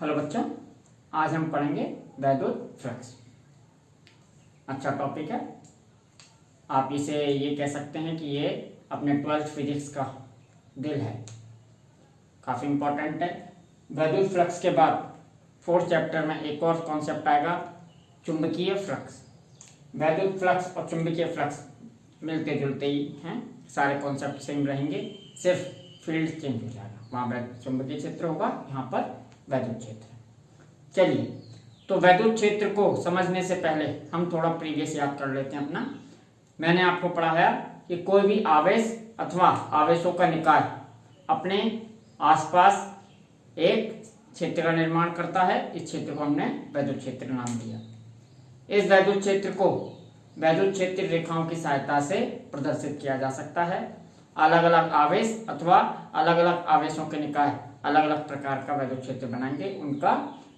Hello बच्चों, आज हम पढ़ेंगे वैद्युत फ्लक्स। अच्छा टॉपिक है। आप इसे ये कह सकते हैं कि ये अपने 12th फिजिक्स का दिल है, काफ़ी इम्पोर्टेंट है। वैद्युत फ्लक्स के बाद 4th चैप्टर में एक और कॉन्सेप्ट आएगा, चुंबकीय फ्लक्स। वैद्युत फ्लक्स और चुंबकीय फ्लक्स मिलते जुलते ही हैं, सारे कॉन्सेप्ट सेम रहेंगे, सिर्फ फील्ड चेंज हो जाएगा। वहाँ चुंबकीय क्षेत्र होगा, यहाँ पर वैद्युत क्षेत्र। चलिए, तो वैद्युत क्षेत्र को समझने से पहले हम थोड़ा प्रीवियस याद कर लेते हैं अपना। मैंने आपको पढ़ाया कि कोई भी आवेश अथवा आवेशों का निकाय अपने आसपास एक क्षेत्र का निर्माण करता है। इस क्षेत्र को हमने वैद्युत क्षेत्र नाम दिया। इस वैद्युत क्षेत्र को वैद्युत क्षेत्र रेखाओं की सहायता से प्रदर्शित किया जा सकता है। अलग अलग आवेश अथवा अलग अलग आवेशों के निकाय अलग अलग प्रकार का वैद्युत क्षेत्र बनाएंगे, उनका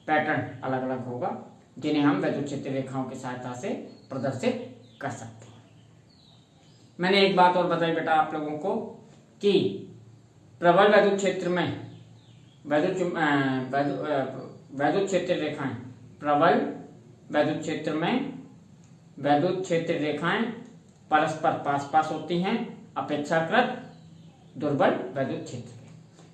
पैटर्न अलग अलग होगा, जिन्हें हम वैद्युत क्षेत्र रेखाओं की सहायता से प्रदर्शित कर सकते हैं। मैंने एक बात और बताई बेटा आप लोगों को कि प्रबल वैद्युत क्षेत्र में वैद्युत क्षेत्र रेखाएं, प्रबल वैद्युत क्षेत्र में वैद्युत क्षेत्र रेखाएं परस्पर पास पास होती हैं, अपेक्षाकृत दुर्बल वैद्युत क्षेत्र के।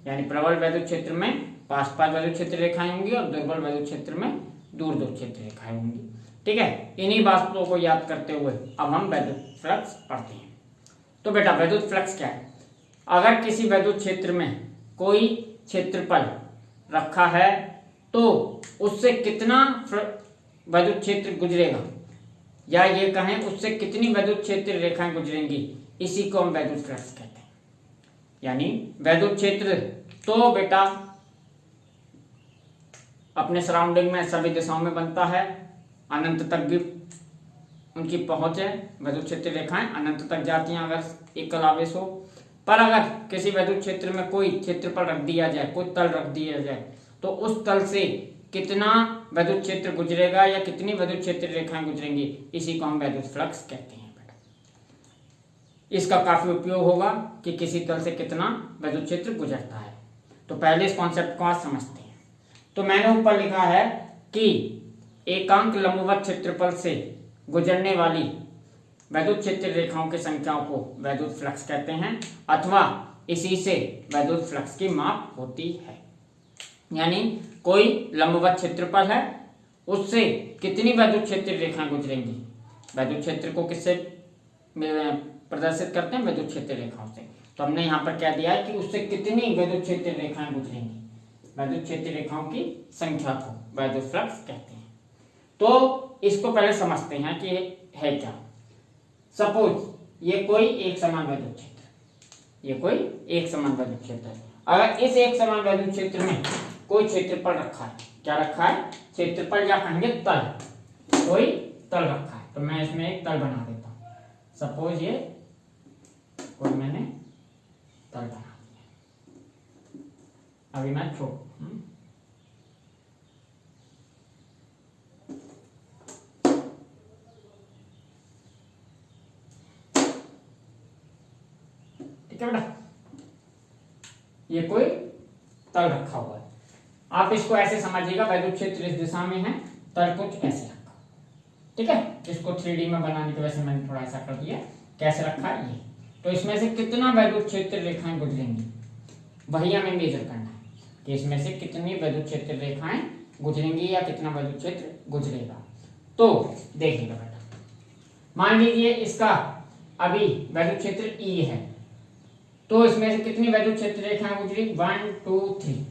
यानी प्रबल वैद्युत क्षेत्र में पास पास वैद्युत क्षेत्र रेखाएं होंगी और दुर्बल वैद्युत क्षेत्र में दूर दूर क्षेत्र रेखाएं होंगी। ठीक है, इन्हीं बातों को याद करते हुए अब हम वैद्युत फ्लक्स पढ़ते हैं। तो बेटा वैद्युत फ्लक्स क्या है? अगर किसी वैद्युत क्षेत्र में कोई क्षेत्रफल रखा है तो उससे कितना वैद्युत क्षेत्र गुजरेगा, या ये कहें उससे कितनी वैद्युत क्षेत्र रेखाएं गुजरेंगी, इसी को हम वैद्युत फ्लक्स कहते हैं। यानी वैद्युत क्षेत्र तो बेटा अपने सराउंडिंग में सभी दिशाओं में बनता है, अनंत तक भी उनकी पहुंच है। वैद्युत क्षेत्र रेखाएं अनंत तक जाती हैं अगर एकल आवेश हो। पर अगर किसी वैद्युत क्षेत्र में कोई क्षेत्रफल रख दिया जाए, कोई तल रख दिया जाए, तो उस तल से कितना वैद्युत क्षेत्र गुजरेगा या कितनी वैद्युत क्षेत्र रेखाएं गुजरेंगी, इसी को हम वैद्युत फ्लक्स कहते हैं बेटा। इसका काफी उपयोग होगा कि किसी तल से कितना वैद्युत क्षेत्र गुजरता है। तो पहले इस कॉन्सेप्ट को आज समझते हैं। तो मैंने ऊपर लिखा है कि एकांक लंबवत क्षेत्रफल से गुजरने वाली वैद्युत क्षेत्र रेखाओं की संख्याओं को वैद्युत फ्लक्स कहते हैं, अथवा इसी से वैद्युत फ्लक्स की माप होती है। यानी कोई लंबवत क्षेत्रफल है, उससे कितनी वैद्युत क्षेत्र रेखाएं गुजरेंगी। वैद्युत क्षेत्र को किससे प्रदर्शित करते हैं? वैद्युत क्षेत्र रेखाओं से। तो हमने यहाँ पर क्या दिया है कि उससे कितनी वैद्युत क्षेत्र रेखाएं गुजरेंगी, वैद्युत क्षेत्र रेखाओं की संख्या को वैद्युत फ्लक्स कहते हैं। तो इसको पहले समझते हैं कि है क्या। सपोज ये कोई एक समान वैद्युत क्षेत्र, ये कोई एक समान वैद्युत क्षेत्र है। अगर इस एक समान वैद्युत क्षेत्र में कोई क्षेत्रफल रखा है, क्या रखा है? क्षेत्रफल या कहेंगे तल, कोई तल रखा है। तो मैं इसमें एक तल बना देता हूं। सपोज ये कोई मैंने तल बना दिया, अभी मैं छोड़ ठीक है बेटा, ये कोई तल रखा हुआ है। आप इसको ऐसे समझिएगा, वैद्युत क्षेत्र इस दिशा में है, तल कुछ ऐसे रखा। ठीक है, इसको 3D में बनाने की वजह से मैंने थोड़ा ऐसा कर दिया। कैसे रखा है ये? तो इसमें से कितना वैद्युत क्षेत्र रेखाएं गुजरेंगी, वही हमें मेजर करना है कि इसमें से कितनी वैद्युत क्षेत्र रेखाएं गुजरेंगी या कितना वैद्युत क्षेत्र गुजरेगा। तो देखिएगा बेटा, मान लीजिए इसका अभी वैद्युत क्षेत्र E है, तो इसमें से कितनी वैद्युत क्षेत्र रेखाएं गुजरी? 1 2 3।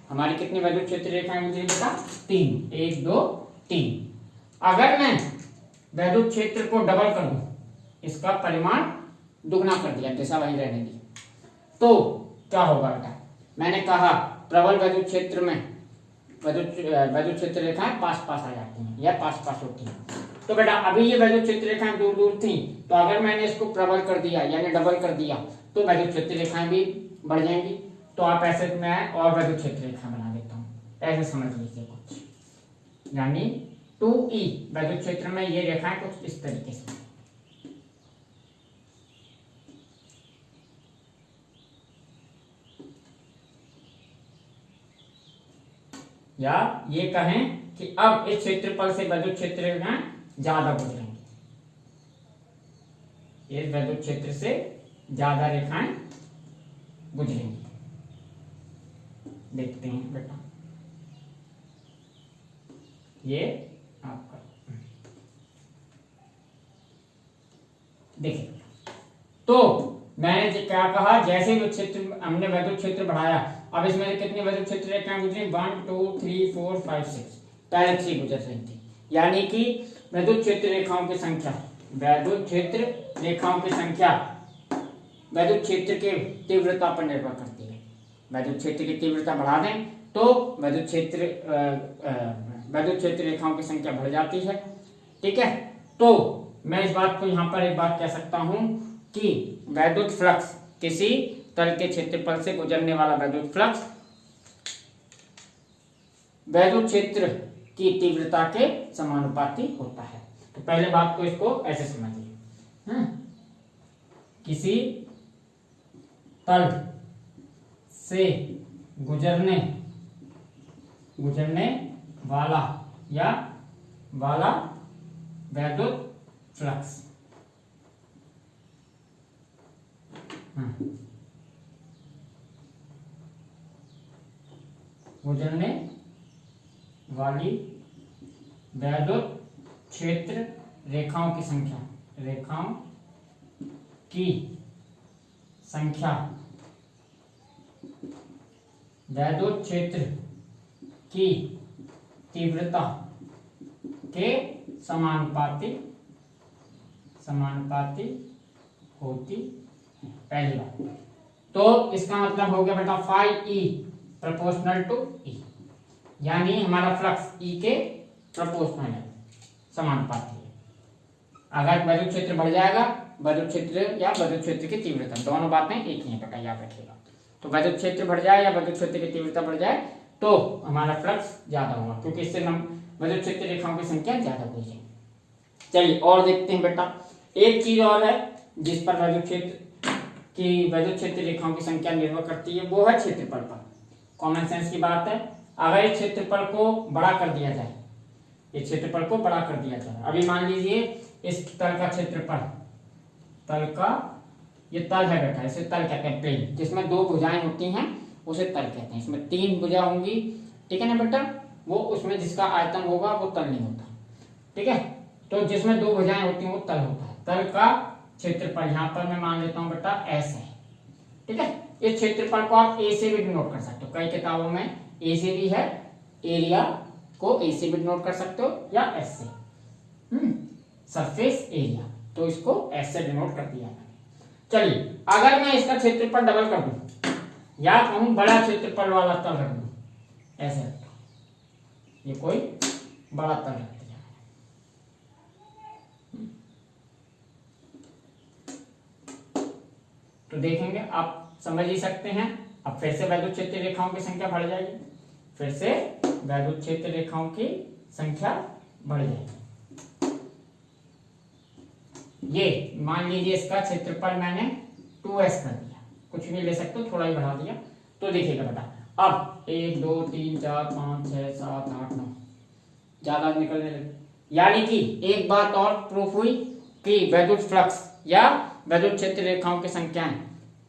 हमारी कितनी वैद्युत क्षेत्र रेखाएं गुजरी बेटा? 3। 1 2 3। अगर मैं वैद्युत क्षेत्र को डबल कर दूं, इसका परिमाण दुगना कर दिया, दिशा वही रहने दी, तो क्या होगा बेटा? मैंने कहा प्रबल वैद्युत क्षेत्र में वैद्युत क्षेत्र रेखाएं पास पास आ जाती हैं या पास पास होती हैं। तो बेटा अभी ये वैद्युत क्षेत्र रेखाएं दूर दूर थी, तो अगर मैंने इसको प्रबल कर दिया यानी डबल कर दिया, तो वैद्युत क्षेत्र रेखाएं भी बढ़ जाएंगी। तो आप ऐसे मैं और वैद्युत क्षेत्र रेखाएं बना देता हूं, ऐसे समझ लीजिए कुछ। यानी 2E वैद्युत क्षेत्र में ये रेखाएं कुछ इस तरीके से। या ये कहें कि अब इस क्षेत्रफल से वैद्युत क्षेत्र रेखाएं ज्यादा गुजरेंगी, इस वैद्युत क्षेत्र से ज्यादा रेखाएं गुजरेंगी। देखते हैं बेटा, ये आपका देखिए, तो मैंने क्या कहा, जैसे भी क्षेत्र हमने वैद्युत क्षेत्र बढ़ाया, अब इसमें से कितनी वैद्युत क्षेत्र रेखाएं गुजरी, 1 2 3 4 5 6, पहले 3 गुजर रही थी। यानी कि वैद्युत क्षेत्र रेखाओं की संख्या, वैद्युत क्षेत्र रेखाओं की संख्या वैद्युत क्षेत्र के तीव्रता पर निर्भर करती है। वैद्युत क्षेत्र की तीव्रता बढ़ा दें तो वैद्युत क्षेत्र रेखाओं की संख्या बढ़ जाती है। ठीक है, तो मैं इस बात को यहाँ पर एक बात कह सकता हूं कि वैद्युत फ्लक्स, किसी तल के क्षेत्रफल से गुजरने वाला वैद्युत फ्लक्स वैद्युत क्षेत्र की तीव्रता के समानुपाती होता है। तो पहले बात को इसको ऐसे समझिए, किसी तल से गुजरने वाला वैद्युत फ्लक्स गुजरने वाली वैद्युत क्षेत्र रेखाओं की संख्या वैद्युत क्षेत्र की तीव्रता के समानुपाती होती है। पहली बात, तो इसका मतलब हो गया बेटा फाई ई प्रोपोर्शनल टू ई, यानी हमारा फ्लक्स ई के प्रोपोर्शनल है, समानुपाती है। अगर वैद्युत क्षेत्र बढ़ जाएगा, वैद्युत क्षेत्र या वैद्युत क्षेत्र की तीव्रता, दोनों बातें एक ही है बेटा, याद रखिएगा। तो वैद्युत क्षेत्र बढ़ जाए या वैद्युत क्षेत्र की तीव्रता बढ़ जाए तो हमारा फ्लक्स ज्यादा होगा, क्योंकि इससे हम वैद्युत क्षेत्र रेखाओं की संख्या ज्यादा हो जाएगी। चलिए और देखते हैं बेटा, एक चीज और है जिस पर वैद्युत क्षेत्र रेखाओं की संख्या निर्भर करती है, वो है क्षेत्रफल पर। कॉमन सेंस की बात है, अगर इस क्षेत्रफल को बड़ा कर दिया जाए, इस क्षेत्रफल को बड़ा कर दिया जाए, अभी मान लीजिए इस तल का क्षेत्रफल, तल का ये तल है बेटा, इसे तल कहते हैं, प्लेन जिसमें दो भुजाएं होती हैं उसे तल कहते हैं। इसमें 3 भुजा होंगी, ठीक है ना बेटा, वो उसमें जिसका आयतन होगा वो तल नहीं होता। ठीक है, तो जिसमें 2 भुजाएं होती हैं वो तल होता है। तल का क्षेत्रफल यहाँ पर मैं मान लेता हूँ बेटा एस है। ठीक है, इस क्षेत्रफल को आप ए से भी डिनोट कर सकते हो, कई किताबों में ए से भी है, एरिया को ए से भी डिनोट कर सकते हो या एस से, सरफेस एरिया, तो इसको एस से डिनोट कर दिया है। चलिए, अगर मैं इसका क्षेत्रफल डबल कर दूं या कहूं बड़ा क्षेत्रफल वाला तल रख दूं, ऐसे रखता हूं, ये कोई बड़ा तल रख दिया, तो देखेंगे आप समझ ही सकते हैं। अब फिर से वैद्युत क्षेत्र रेखाओं की संख्या बढ़ जाएगी, फिर से वैद्युत क्षेत्र रेखाओं की संख्या बढ़ जाएगी। ये मान लीजिए इसका क्षेत्रफल मैंने 2s कर दिया, कुछ भी ले सकते हो, थोड़ा ही बढ़ा दिया, तो देखिएगा बेटा, अब 1 2 3 4 5 6 7 8 9 ज्यादा निकलने लगे। यानी कि एक बात और प्रूफ हुई कि वैद्युत फ्लक्स या वैद्युत क्षेत्र रेखाओं की संख्याएं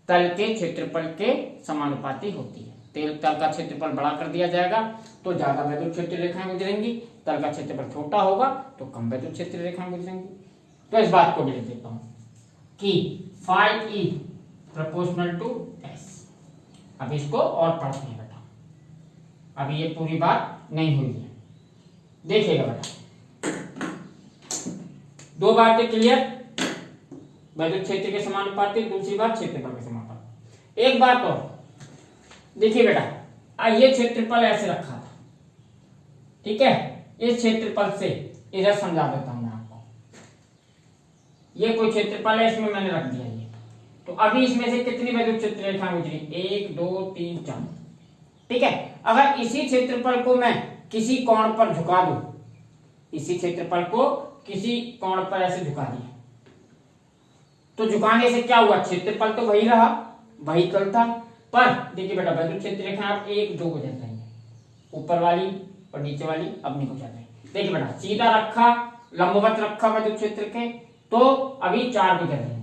तल के क्षेत्रफल के समानुपाती होती है। तल का क्षेत्रफल बड़ा कर दिया जाएगा तो ज्यादा वैद्युत क्षेत्र रेखाएं गुजरेंगी, तल का क्षेत्रफल छोटा होगा तो कम वैद्युत क्षेत्र रेखाएं गुजरेंगी। तो इस बात को भी लिख देता हूं कि phi E proportional to S. अब इसको और पढ़ते हैं बेटा, अभी ये पूरी बात नहीं हुई है, देखिएगा बेटा, 2 बातें क्लियर, वैद्युत क्षेत्र के समानुपाती, दूसरी बात क्षेत्रफल के समानुपाती। एक बात और देखिए बेटा, ये क्षेत्रफल ऐसे रखा था, ठीक है, इस क्षेत्रफल से इधर समझा देता हूं मैं आपको, ये कोई क्षेत्रफल है, इसमें मैंने रख दिया ये, तो अभी इसमें से कितनी वैद्युत क्षेत्र रेखाएं गुजरी, 1 2 3 4, ठीक है। अगर इसी क्षेत्रफल को मैं किसी कोण पर झुका दूं, इसी क्षेत्रफल को किसी कोण पर ऐसे झुका दिया, तो झुकाने से क्या हुआ, क्षेत्रफल तो वही रहा, वही तल था, पर देखिए बेटा वैद्युत क्षेत्र रेखा आप 1 2 गुजर रही है, ऊपर वाली और नीचे वाली अपनी हो जाती है। देखिए बेटा, सीधा रखा, लंबवत रखा विद्युत क्षेत्र के, तो अभी 4 गुजर रहे हैं,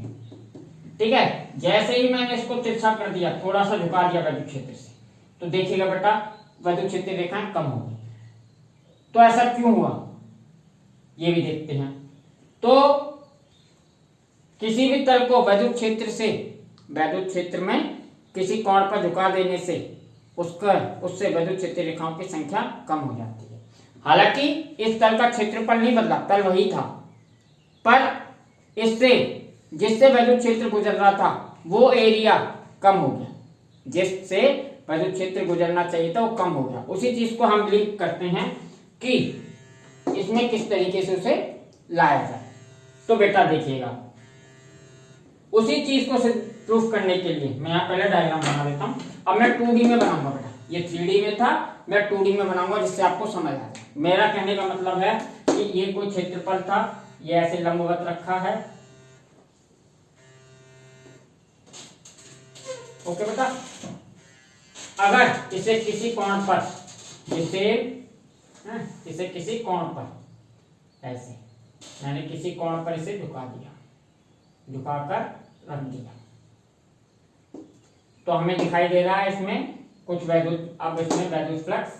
ठीक है। जैसे ही मैंने इसको तिरछा कर दिया, थोड़ा सा झुका दिया विद्युत क्षेत्र से, तो देखिएगा बेटा विद्युत क्षेत्र रेखाएं कम होगी। तो ऐसा क्यों हुआ ये भी देखते हैं। तो किसी भी तल को विद्युत क्षेत्र में किसी कोण पर झुका देने से उससे विद्युत क्षेत्र रेखाओं की संख्या कम हो जाती है। हालांकि इस तल का क्षेत्रफल नहीं बदला, तल वही था, पर इससे जिससे विद्युत क्षेत्र गुजर रहा था वो एरिया कम हो गया, जिससे विद्युत क्षेत्र गुजरना चाहिए था वो कम हो गया। उसी चीज को हम लिंक करते हैं कि इसमें किस तरीके से उसे लाया जाए। तो बेटा देखिएगा, उसी चीज को प्रूफ करने के लिए मैं यहाँ पहले डायग्राम बना देता हूँ। अब मैं 2D में बनाऊंगा बेटा, ये 3D में था, मैं 2D में बनाऊंगा जिससे आपको समझ आ जाए। मेरा कहने का मतलब है कि ये कोई क्षेत्रफल था, ये ऐसे लंबवत रखा है, ओके बेटा। अगर इसे किसी कोण पर, इसे किसी कोण पर ऐसे मैंने किसी कोण पर इसे झुका दिया, झुकाकर रख दिया, तो हमें दिखाई दे रहा है इसमें कुछ विद्युत, अब इसमें विद्युत फ्लक्स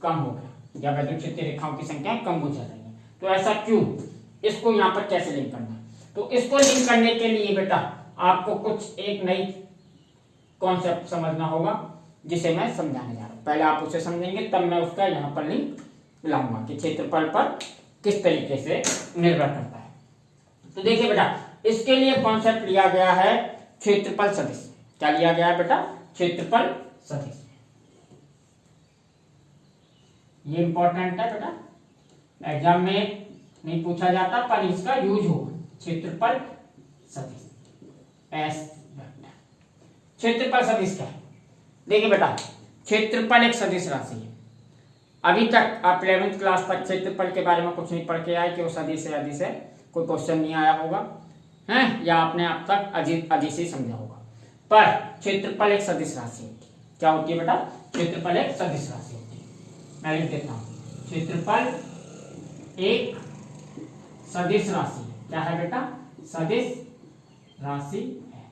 कम हो गया या विद्युत क्षेत्र रेखाओं की संख्या कम गुजर रही है। तो ऐसा क्यों, इसको यहाँ पर कैसे लिंक करना है? तो इसको लिंक करने के लिए बेटा आपको कुछ एक नई कॉन्सेप्ट समझना होगा, जिसे मैं समझाने जा रहा हूँ। पहले आप उसे समझेंगे, तब मैं उसका यहाँ पर लिंक लाऊंगा कि क्षेत्रफल पर किस तरीके से निर्भर करता है। तो देखिए बेटा, इसके लिए कॉन्सेप्ट लिया गया है क्षेत्रफल सदिश। क्या लिया गया है बेटा? क्षेत्रफल सदिश। ये इंपॉर्टेंट है बेटा, एग्जाम में नहीं पूछा जाता पर इसका यूज होगा। क्षेत्रफल सदिश, एस वेक्टर। क्षेत्रफल सदिश क्या है? देखिए बेटा, क्षेत्रफल एक सदिश राशि है। अभी तक आप 11th क्लास तक क्षेत्रफल के बारे में कुछ नहीं पढ़ के आए कि वो सदिश है अदिश है, कोई क्वेश्चन नहीं आया होगा है, या आपने अब तक अदिश ही समझा होगा। पर क्षेत्रफल एक सदिश राशि होती है। क्या होती है बेटा? क्षेत्रफल एक सदिश राशि होती है। मैं लिख देता हूं, क्षेत्रफल एक सदिश राशि। क्या है बेटा? सदिश राशि है,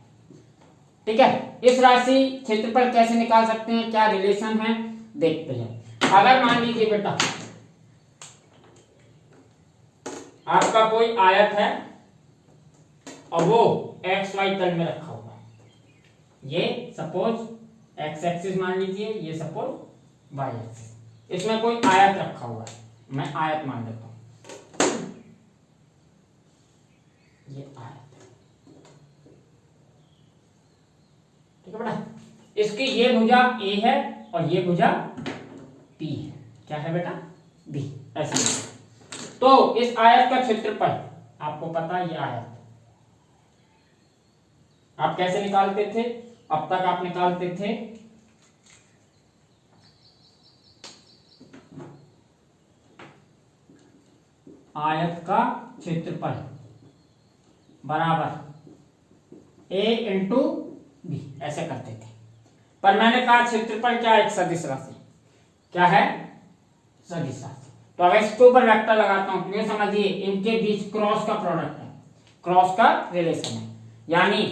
ठीक है। इस राशि क्षेत्रफल कैसे निकाल सकते हैं, क्या रिलेशन है, देखते हैं। अगर मान लीजिए बेटा आपका कोई आयत है और वो एक्स वाई तल में रखा हुआ है, ये सपोज एक्स एक्सिस मान लीजिए, ये सपोज वाई एक्सिस, इसमें कोई आयत रखा हुआ है, मैं आयत मान लेता हूं, ये आयत, ठीक है बेटा। इसकी ये भुजा ए है और ये भुजा बी है। क्या है बेटा? बी। ऐसे तो इस आयत का क्षेत्रफल आपको पता है, ये आयत आप कैसे निकालते थे? अब तक आप निकालते थे आयत का क्षेत्रफल बराबर ए इंटू बी, ऐसे करते थे। पर मैंने कहा क्षेत्रफल क्या है? एक सदिश राशि। क्या है? सदिश राशि। तो अगर इसके ऊपर वेक्टर लगाता हूं तो ये समझिए इनके बीच क्रॉस का प्रोडक्ट है, क्रॉस का रिलेशन है, यानी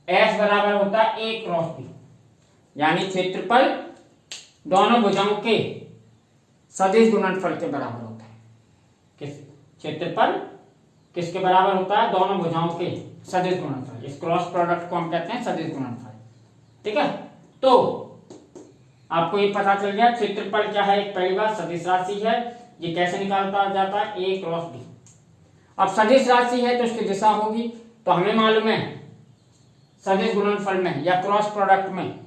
एस बराबर होता है ए क्रॉस बी, यानी क्षेत्रफल दोनों भुजाओं के सदिश गुणनफल के बराबर होता है। किस क्षेत्रफल किसके बराबर होता है? दोनों भुजाओं के सदिश गुणनफल। इस क्रॉस प्रोडक्ट को हम कहते हैं सदिश गुणनफल, ठीक है। तो आपको ये पता चल गया क्षेत्रफल क्या है। एक पहली बात सदिश राशि है, ये कैसे निकालता जाता है? ए क्रॉस बी। अब सदिश राशि है तो इसकी दिशा होगी, तो हमें मालूम है सदिश गुणनफल में या क्रॉस प्रोडक्ट में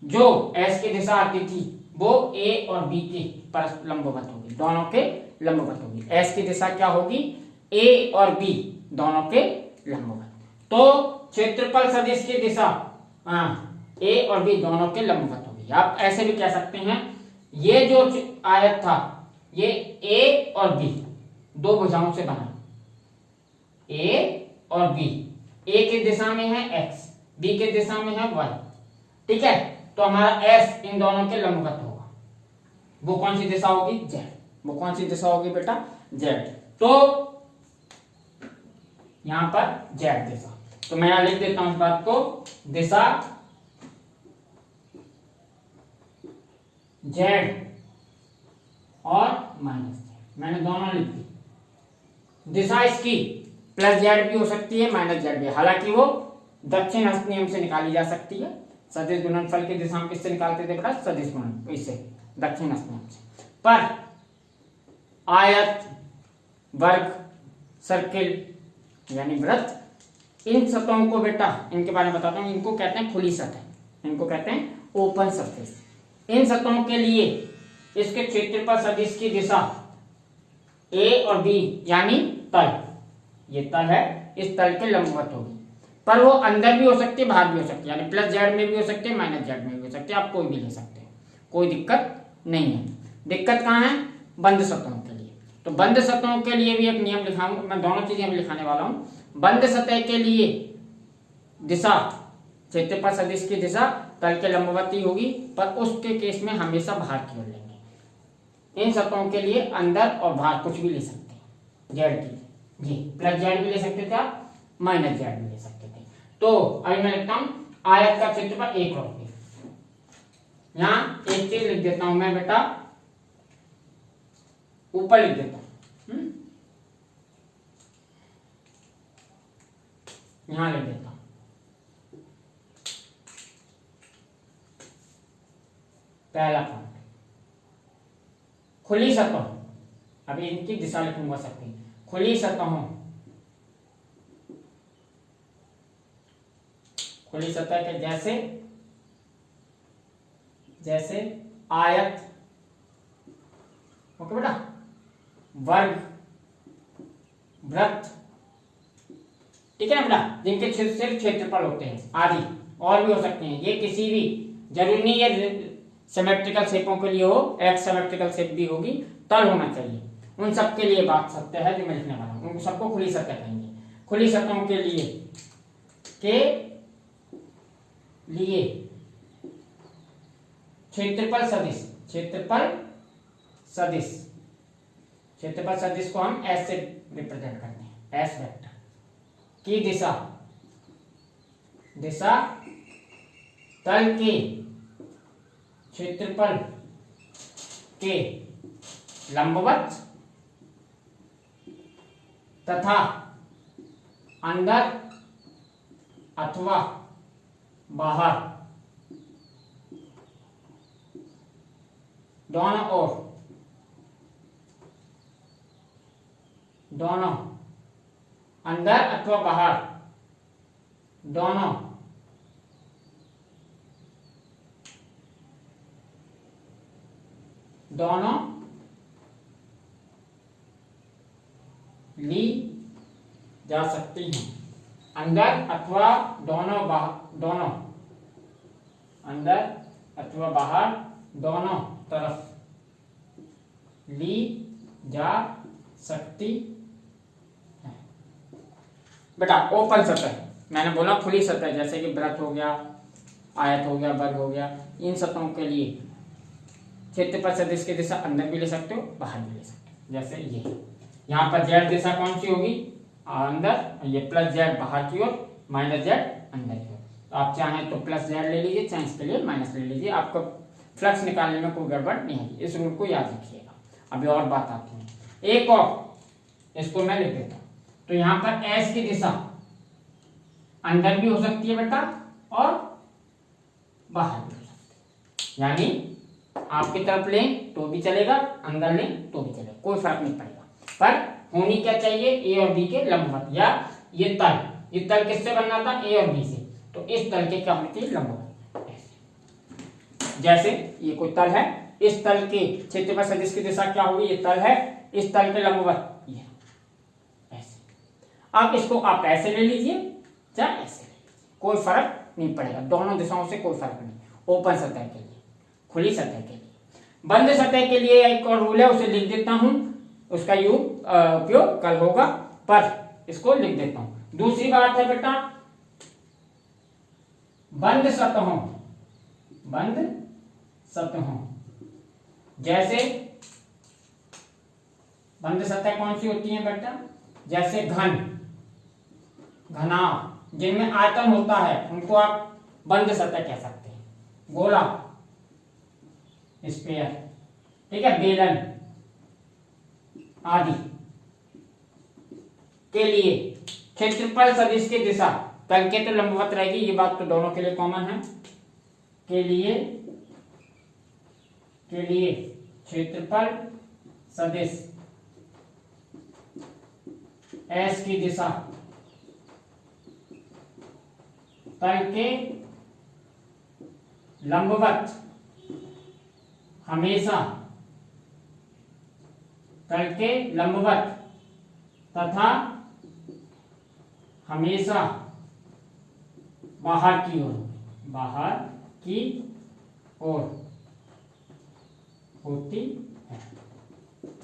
जो एस की दिशा आती थी वो ए और बी के परस्पर लंबवत होगी, दोनों के लंबवत होगी। एस की दिशा क्या होगी? ए और बी दोनों के लंबवत। तो क्षेत्रफल सदिश की दिशा ए और बी दोनों के लंबवत होगी। आप ऐसे भी कह सकते हैं ये जो आयत था ये ए और बी दो भुजाओं से बना, ए और बी, ए की दिशा में है एक्स, बी की दिशा में है वाई, ठीक है। तो हमारा एस इन दोनों के लंबवत होगा। वो कौन सी दिशा होगी? जेड। वो कौन सी दिशा होगी बेटा? जेड। तो यहां पर जेड दिशा, तो मैं यहां लिख देता हूं इस बात को, दिशा जेड और माइनस जेड, मैंने दोनों लिख दी। दिशा इसकी प्लस जेड भी हो सकती है, माइनस जेड भी, हालांकि वो दक्षिण हस्त नियम से निकाली जा सकती है। सदिश गुणनफल की दिशा हम किससे निकालते थे बेटा? सदिश गुणन, इससे, दक्षिण हस्त नियम से। पर आयत, वर्ग, सर्किल यानी वृत्त, इन सतहों को बेटा, इनके बारे में बताता हूं, इनको कहते हैं खुली सतह, इनको कहते हैं ओपन सरफेस। इन सतहों के लिए इसके क्षेत्रफल सदिश की दिशा ए और बी यानी तल, ये तल है, इस तल के लंबवत होगी। पर वो अंदर भी हो सकती है, बाहर भी हो सकती है, यानी प्लस जेड में भी हो सकती है, माइनस जेड में भी हो सकती है, आप कोई भी ले सकते हैं, कोई दिक्कत नहीं है। दिक्कत कहाँ है? बंद सतहों के लिए। तो बंद सतहों के लिए भी एक नियम लिखाऊंगा मैं, दोनों चीजें अभी लिखाने वाला हूं। बंद सतह के लिए दिशा, क्षेत्रफल सदिश की दिशा तल के लंबवत ही होगी, पर उसके केस में हमेशा बाहर की ओर लेंगे। इन सतहों के लिए अंदर और बाहर कुछ भी ले सकते हैं, जेड की जी, प्लस जेड भी ले सकते थे आप, माइनस जेड भी ले सकते थे। तो अभी मैं लिखता हूं आयत का क्षेत्रफल एक और यहां एक चीज लिख देता हूं मैं बेटा, ऊपर लिख देता हूं, यहां लिख देता हूं पहला पॉइंट, खुली सतहों, अभी इनकी दिशा लिखूंगा सबकी, खुली सतहों, खुली सतह के जैसे जैसे आयत, ओके बेटा, वर्ग, वृत्त, ठीक है ना बेटा, जिनके सिर्फ क्षेत्रफल होते हैं आदि, और भी हो सकते हैं, ये किसी भी, जरूरी नहीं है सिमेट्रिकल शेपों के लिए हो, एक्स सिमेट्रिकल शेप भी होगी, तल होना चाहिए, उन सब के लिए बात सत्य है जो मैं लिखने वाला हूं, उन सबको खुली सतह कहेंगे। खुली सतहों के लिए क्षेत्रफल सदिश, क्षेत्रफल सदिश को हम एस से रिप्रेजेंट करते हैं, एस वेक्टर की दिशा तल के क्षेत्रफल के लंबवत तथा अंदर अथवा बाहर दोनों अंदर अथवा बाहर दोनों ली जा सकती हैं, अंदर अथवा दोनों अंदर अथवा बाहर दोनों तरफ ली जा सकती है। बेटा ओपन सतह, मैंने बोला खुली सतह, जैसे कि वृत्त हो गया, आयत हो गया, वर्ग हो गया, इन सतहों के लिए क्षेत्रफल सदिश की दिशा अंदर भी ले सकते हो, बाहर भी ले सकते हो। जैसे ये यहाँ पर जेड दिशा कौन सी होगी? अंदर, ये प्लस जेड बाहर की ओर, माइनस जेड अंदर की ओर। तो आप चाहें तो प्लस जेड ले लीजिए, चाहे इसके लिए माइनस ले लीजिए, आपको फ्लक्स निकालने में कोई गड़बड़ नहीं है, इस रूल को याद रखिएगा। अभी और बात आती है, एक और, इसको मैं लिख देता हूं। तो यहाँ पर एस की दिशा अंदर भी हो सकती है बेटा और बाहर भी हो सकती है, यानी आपकी तरफ लें तो भी चलेगा, अंदर लें तो भी चलेगा, कोई फर्क नहीं पड़ेगा। पर होनी क्या चाहिए? ए और बी के लंबवत, या ये तल किससे बनना था? ए और बी से, तो इस तल के क्या होनी चाहिए? लंबवत। जैसे ये कोई तल है, इस तल के क्षेत्रफल सदिश की दिशा क्या होगी? ये तल है, इस तल के लंबवत ये ऐसे। अब इसको आप ऐसे ले लीजिए चाहे ऐसे ले लीजिए, कोई फर्क नहीं पड़ेगा, दोनों दिशाओं से कोई फर्क नहीं। ओपन सतह के लिए, खुली सतह के लिए। बंद सतह के लिए एक और रूल है, उसे लिख देता हूं, उसका उपयोग कल होगा, पर इसको लिख देता हूं। दूसरी बात है बेटा, बंद सतहों जैसे बंद सतह कौन सी होती है बेटा, जैसे घन, घनाभ, जिनमें आयतन होता है उनको आप बंद सतह कह सकते हैं। गोला, स्फीयर, ठीक है, बेलन आदि के लिए क्षेत्रफल सदिश की दिशा तल के तो लंबवत रहेगी, ये बात तो दोनों के लिए कॉमन है। के लिए क्षेत्रफल सदिश एस की दिशा तल के लंबवत हमेशा तल के लंबवत तथा हमेशा बाहर की ओर, बाहर की ओर होती है।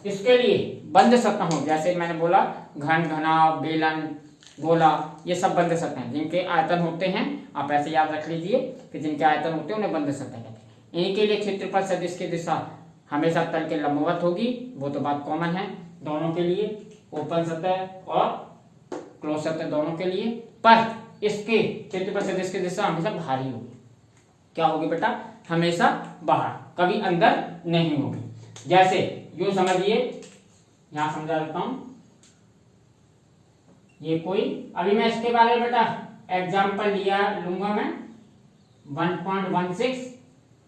इसके लिए बंद सतहों, जैसे मैंने बोला घन, घनाभ, बेलन, गोला, ये सब बंद सतह जिनके आयतन होते हैं, आप ऐसे याद रख लीजिए कि जिनके आयतन होते हैं उन्हें बंद सतह कहते हैं। इन्हीं के लिए क्षेत्रफल सदिश की दिशा हमेशा तल के लंबवत होगी, वो तो बात कॉमन है दोनों के लिए, ओपन सतह और क्लोज सतह दोनों के लिए। पर इसके क्षेत्रफल सदिश की दिशा हमेशा बाहरी होगी। क्या होगी बेटा, हमेशा बाहर, कभी अंदर नहीं होगी। जैसे यूं समझिए, यहां समझा देता हूं, ये कोई, अभी मैं इसके बारे में बेटा एग्जाम्पल लूंगा मैं 1.16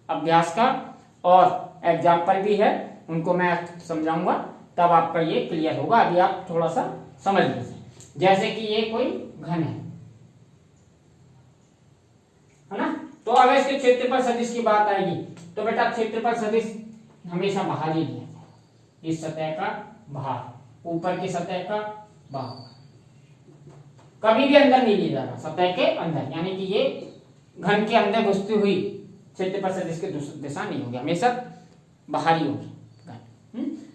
अभ्यास का, और एग्जाम्पल भी है, उनको मैं समझाऊंगा, तब आपका ये क्लियर होगा। अभी आप थोड़ा सा समझ लीजिए। जैसे कि ये कोई घन है ना, तो अगर इसके क्षेत्रफल सदिश की बात आएगी तो बेटा क्षेत्रफल सदिश हमेशा बाहर ही लिया जाए। इस सतह का बाहर, ऊपर की सतह का बाहर, कभी भी अंदर नहीं लिया जाना, सतह के अंदर, यानी कि ये घन के अंदर घुसती हुई क्षेत्रफल सदिश की दिशा नहीं होगी, हमेशा बाहरी होगी।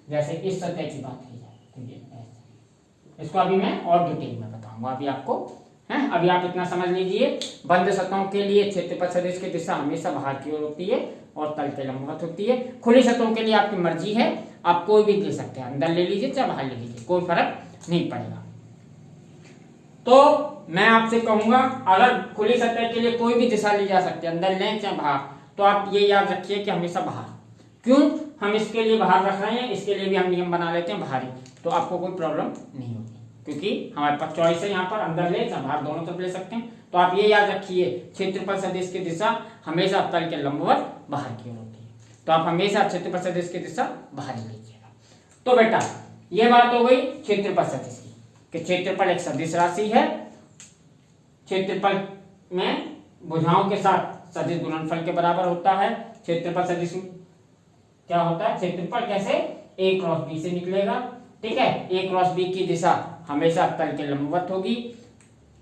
जैसे इस सतह की बात की जाए तो ये ऐसे, इसको अभी मैं और डिटेल में बताऊंगा, अभी आपको है, अभी आप इतना समझ लीजिए। बंद सतहों के लिए क्षेत्रफल सदिश की दिशा हमेशा बाहर की ओर होती है और तल के लंबवत होती है। खुली सतहों के लिए आपकी मर्जी है, आप कोई भी ले सकते हैं, अंदर ले लीजिए चाहे बाहर ले लीजिए, कोई फर्क नहीं पड़ेगा। तो मैं आपसे कहूंगा, अगर खुली सतह के लिए कोई भी दिशा ली जा सकती है, अंदर लें चाहे बाहर, तो आप ये याद रखिए कि हमेशा बाहर। क्यों हम इसके लिए बाहर रख रहे हैं, इसके लिए भी हम नियम बना लेते हैं बाहरी, तो आपको कोई प्रॉब्लम नहीं होगी, क्योंकि हमारे पास चॉइस है, यहाँ पर अंदर ले चाहे बाहर, दोनों तरफ ले सकते हैं। तो आप ये याद रखिए, क्षेत्रफल सदिश की दिशा हमेशा तल के लंबवत बाहर की ओर होती है, तो आप हमेशा क्षेत्रफल सदिश की दिशा बाहर ही लीजिएगा। तो बेटा ये बात हो गई क्षेत्रफल सदिश की, कि क्षेत्रफल एक सदिश राशि है, क्षेत्रफल में भुजाओं के साथ सदिश गुणनफल के बराबर होता है। क्षेत्रफल सदिश क्या होता है, क्षेत्रफल कैसे, a क्रॉस b से निकलेगा, ठीक है। a क्रॉस b की दिशा हमेशा तल के लंबवत होगी।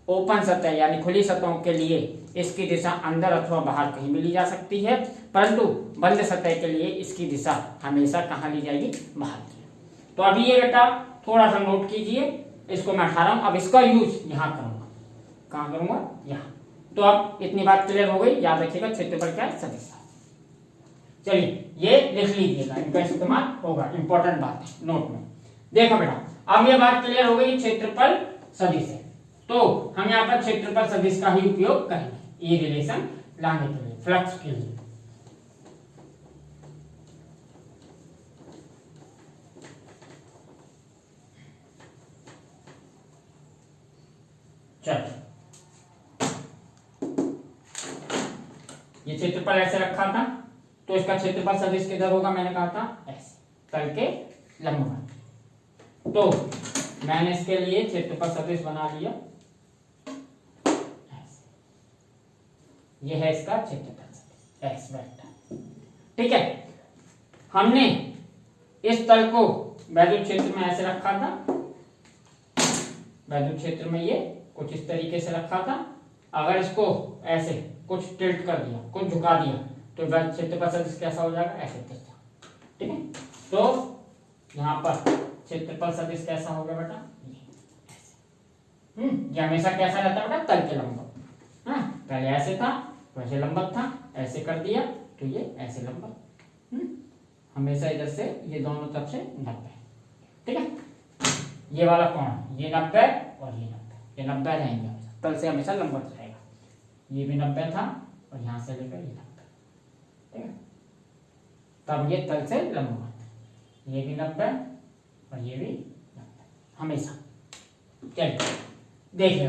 ओपन सतह यानी खुली सतहों के लिए इसकी दिशा अंदर अथवा बाहर कहीं भी ली जा सकती है, परंतु बंद सतह के लिए इसकी दिशा हमेशा कहाँ ली जाएगी, बाहर की। तो अभी ये बेटा थोड़ा सा नोट कीजिए, इसको मैं हटा रहा हूं, अब इसका यूज यहाँ करूंगा, कहाँ करूंगा, यहाँ। तो अब इतनी बात क्लियर हो गई, याद रखिएगा क्षेत्रफल क्या है, सदिश। चलिए ये लिख लीजिएगा, इनका इस्तेमाल होगा, इंपॉर्टेंट बात है नोट में। देखो बेटा अब ये बात क्लियर हो गई, क्षेत्रफल सदिश है, तो हम यहाँ पर क्षेत्रफल सदिश का ही उपयोग करेंगे ये रिलेशन लाने के लिए, फ्लक्स के लिए। चलो ये क्षेत्रफल ऐसे रखा था, तो इसका क्षेत्रफल सदिश किधर होगा, मैंने कहा था ऐसे, तल के लंबवत। तो मैंने इसके लिए क्षेत्रफल सदिश बना लिया, यह है इसका क्षेत्रफल सदिश एक्स वेक्टर, ठीक है। हमने इस तल को वैद्युत क्षेत्र में ऐसे रखा था, वैद्युत क्षेत्र में ये कुछ इस तरीके से रखा था। अगर इसको ऐसे कुछ टिल्ट कर दिया, कुछ झुका दिया, तो क्षेत्रफल सदिश कैसा हो जाएगा, ऐसे तिरछा, ठीक है। तो यहाँ पर क्षेत्रफल सदिश कैसा होगा बेटा, ये हमेशा कैसा रहता है बेटा, तल के लंबवत। हाँ पहले ऐसे था, वैसे लंबवत था, ऐसे कर दिया तो ये ऐसे लंबवत। हमेशा इधर से ये दोनों तरफ से 90, ठीक है। ये वाला कोण ये 90 और ये 90, ये 90 रहेंगे हमेशा, तल से हमेशा लंबवत रहेगा। ये भी 90 था और यहाँ से लेकर ये 90, ठीक है। तब ये तल से लंबवत, ये भी 90 और ये भी 90 हमेशा। चलिए देखिए,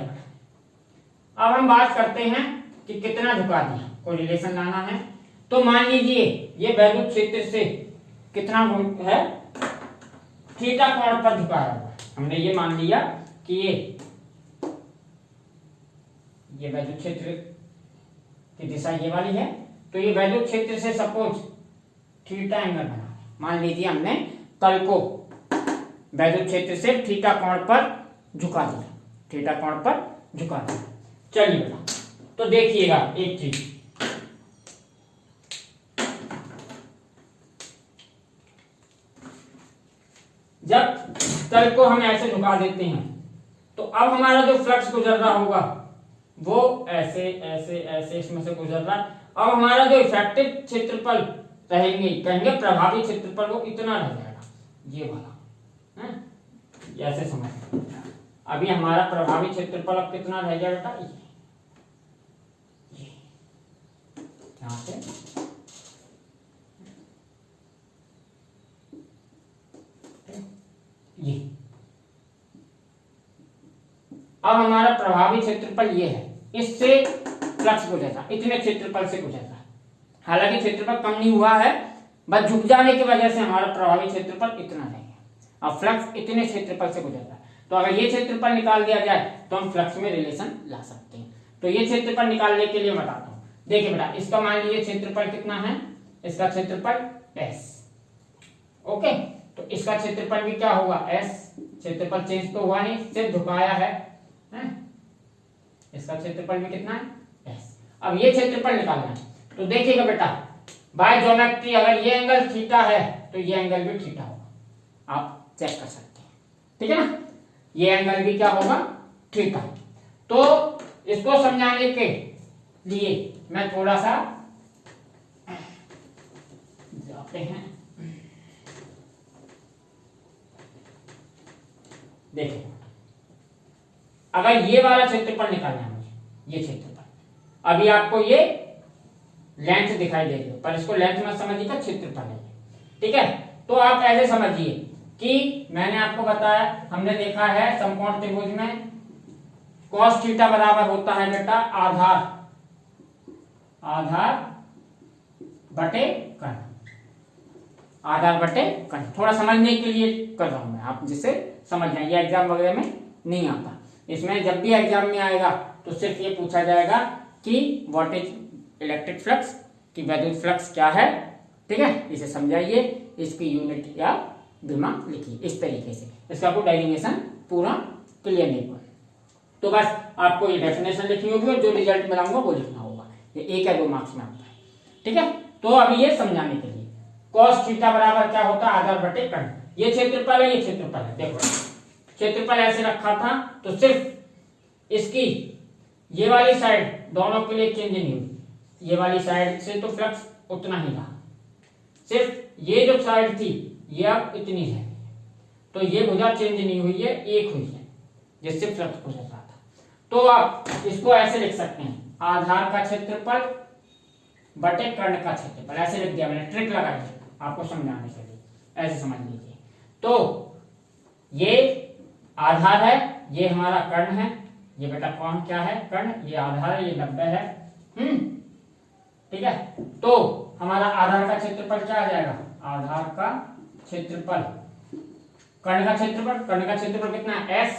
अब हम बात करते हैं कि कितना झुका दिया, कोई रिलेशन लाना है। तो मान लीजिए ये वैद्युत क्षेत्र से कितना है, थीटा कोण पर झुकाया हुआ है। हमने ये मान लिया कि ये वैद्युत क्षेत्र की दिशा ये वाली है, तो ये वैद्युत क्षेत्र से सपोज थीटा एंगल बना, मान लीजिए हमने तल को वैद्युत क्षेत्र से थीटा कोण पर झुका दिया, थीटा कोण पर झुका दिया। चलिए बेटा, तो देखिएगा एक चीज, जब तल को हम ऐसे झुका देते हैं तो अब हमारा जो फ्लक्स गुजर रहा होगा वो ऐसे ऐसे ऐसे इसमें से गुजर रहा है। अब हमारा जो इफेक्टिव क्षेत्रफल रहेंगे, कहेंगे प्रभावी क्षेत्रफल, वो इतना रह जाएगा, ये वाला है, ऐसे समझ। अभी हमारा प्रभावी क्षेत्रफल अब कितना रह जाएगा, ये यहाँ से ये। अब हमारा प्रभावी क्षेत्रफल ये है, इससे फ्लक्स गुजरता, इतने क्षेत्रफल से गुजरता है। हालांकि क्षेत्रफल कम नहीं हुआ है, बस झुक जाने की वजह से हमारा प्रभावी क्षेत्रफल इतना रहेगा। अब फ्लक्स इतने क्षेत्रफल से गुजरता है, तो अगर ये क्षेत्रफल निकाल दिया जाए तो हम फ्लक्स में रिलेशन ला सकते हैं। तो ये क्षेत्रफल निकालने के लिए बताता हूं। देखिए बेटा, इसका मान लीजिए क्षेत्रफल कितना है, इसका क्षेत्रफल S, ओके। तो इसका क्षेत्रफल भी क्या होगा, S। क्षेत्रफल चेंज तो हुआ नहीं, सिर्फ झुकाया है, इसका क्षेत्रफल भी कितना है, S। अब ये क्षेत्रफल निकालना है, तो देखिएगा बेटा, बाय ज्योमेट्री अगर ये एंगल थीटा है तो ये एंगल भी थीटा होगा, आप चेक कर सकते हैं, ठीक है ना। ये एंगल भी क्या होगा, थीटा। तो इसको समझाने के लिए मैं थोड़ा सा जाते हैं, देखिए अगर ये वाला क्षेत्रफल निकालना है मुझे, ये क्षेत्रफल, अभी आपको ये लेंथ दिखाई दे रही है, पर इसको लेंथ मत समझिएगा, क्षेत्रफल है, ठीक है। तो आप ऐसे समझिए कि मैंने आपको बताया, हमने देखा है समकोण त्रिभुज में cos थीटा बराबर होता है बेटा आधार बटे कर्ण, आधार बटे कर्ण। थोड़ा समझने के लिए कर रहा हूं मैं, आप जिससे समझ जाए, ये एग्जाम वगैरह में नहीं आता। इसमें जब भी एग्जाम में आएगा तो सिर्फ ये पूछा जाएगा कि व्हाट इज इलेक्ट्रिक फ्लक्स, कि वैद्युत फ्लक्स क्या है, ठीक है। इसे समझाइए, इसकी यूनिट या दिमाग लिखिए इस तरीके से, इसका कोई डेरिवेशन पूरा क्लियर नहीं हुआ। तो बस आपको ये डेफिनेशन लिखनी होगी और जो रिजल्ट मिलाऊंगा वो लिखना होगा, ये 1 या 2 मार्क्स में आता है, ठीक है। तो अभी ये समझाने के लिए cos थीटा बराबर क्या होता है, आधार बटे कर्ण। ये क्षेत्रफल है, ये क्षेत्रफल है, देखो क्षेत्रफल ऐसे रखा था तो सिर्फ इसकी ये वाली साइड दोनों के लिए चेंज नहीं हुई, ये वाली साइड से तो फ्लक्स उतना ही रहा, सिर्फ ये जो साइड थी ये अब इतनी है, तो ये भुजा चेंज नहीं हुई है, एक हुई है, जिससे फ्लक्स गुजर रहा था। तो आप इसको ऐसे लिख सकते हैं, आधार का क्षेत्रफल बटे कर्ण का क्षेत्रफल, ऐसे लिख दिया मैंने, ट्रिक लगाई है आपको समझाने के लिए, ऐसे समझ लीजिए। तो ये आधार है, ये हमारा कर्ण है, ये बेटा कौन क्या है, कर्ण, ये आधार है, ये 90 है, ठीक है। तो हमारा आधार का क्षेत्रफल क्या आ जाएगा, आधार का क्षेत्रफल, कर्ण का क्षेत्रफल, कर्ण का क्षेत्रफल कितना है, S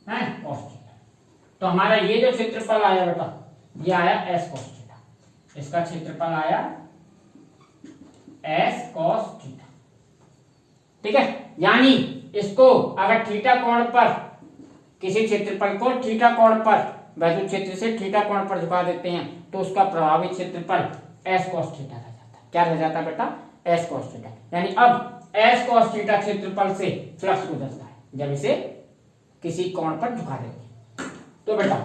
है, cos थीटा। तो हमारा ये जो क्षेत्रफल आया बेटा, ये आया S cos थीटा, इसका क्षेत्रफल आया S cos थीटा, ठीक है। यानी इसको अगर थीटा कोण पर, किसी क्षेत्रफल को थीटा कोण पर, वैद्युत क्षेत्र से थीटा कोण पर झुका देते हैं तो उसका प्रभावी क्षेत्रफल S cos थीटा रह जाता है। क्या रह जाता है बेटा, S cos थीटा। यानी अब S cos थीटा क्षेत्रफल से फ्लक्स गुजरता है जब इसे किसी कोण पर झुका देते हैं। तो बेटा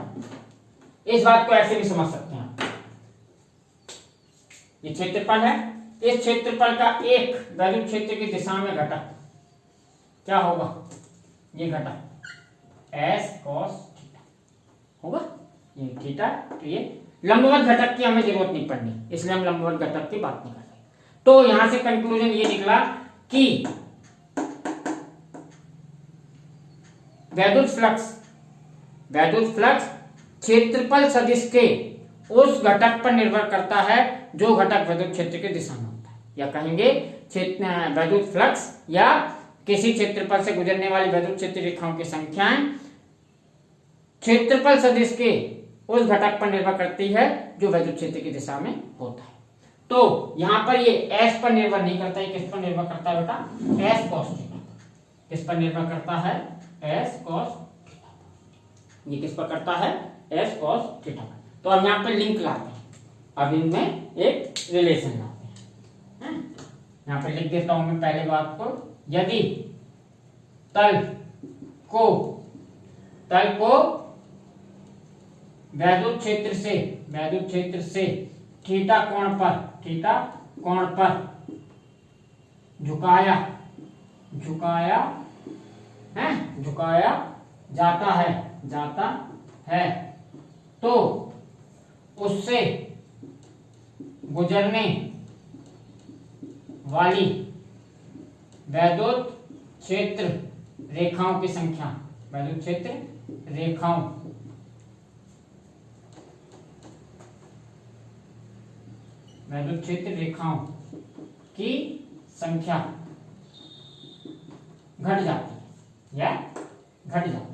इस बात को ऐसे भी समझ सकते हैं आप, ये क्षेत्रफल है, इस क्षेत्रफल का एक वैद्युत क्षेत्र की दिशा में घटक क्या होगा, ये घटक एस कॉस थीटा होगा, ये थीटा। तो ये लंबवत घटक की हमें जरूरत नहीं पड़नी, इसलिए हम लंबवत घटक की बात नहीं कर रहे। तो यहां से कंक्लूजन ये निकला कि वैद्युत फ्लक्स क्षेत्रफल सदिश के उस घटक पर निर्भर करता है जो घटक वैद्युत क्षेत्र की दिशा में होता है, या कहेंगे वैद्युत फ्लक्स या किसी क्षेत्रफल से गुजरने वाली वैद्युत क्षेत्र रेखाओं की संख्याएं क्षेत्रफल सदिश के उस घटक पर निर्भर करती है जो वैद्युत क्षेत्र की दिशा में होता है। तो यहां पर ये एस पर निर्भर नहीं करता है, किस पर निर्भर करता है बेटा, एस कॉस थीटा। किस पर निर्भर करता है, एस कॉस थीटा। ये किस पर करता है, एस कॉस थीटा। तो अब यहां पर लिंक लाते हैं, अब इनमें एक रिलेशन लाते हैं। यहां पर लिख देता हूं मैं पहले बात को, यदि तल को वैद्युत क्षेत्र से थीटा कोण पर झुकाया जाता है तो उससे गुजरने वाली वैद्युत क्षेत्र रेखाओं की संख्या, वैद्युत क्षेत्र रेखाओं की संख्या घट जाती है या घट जाती है।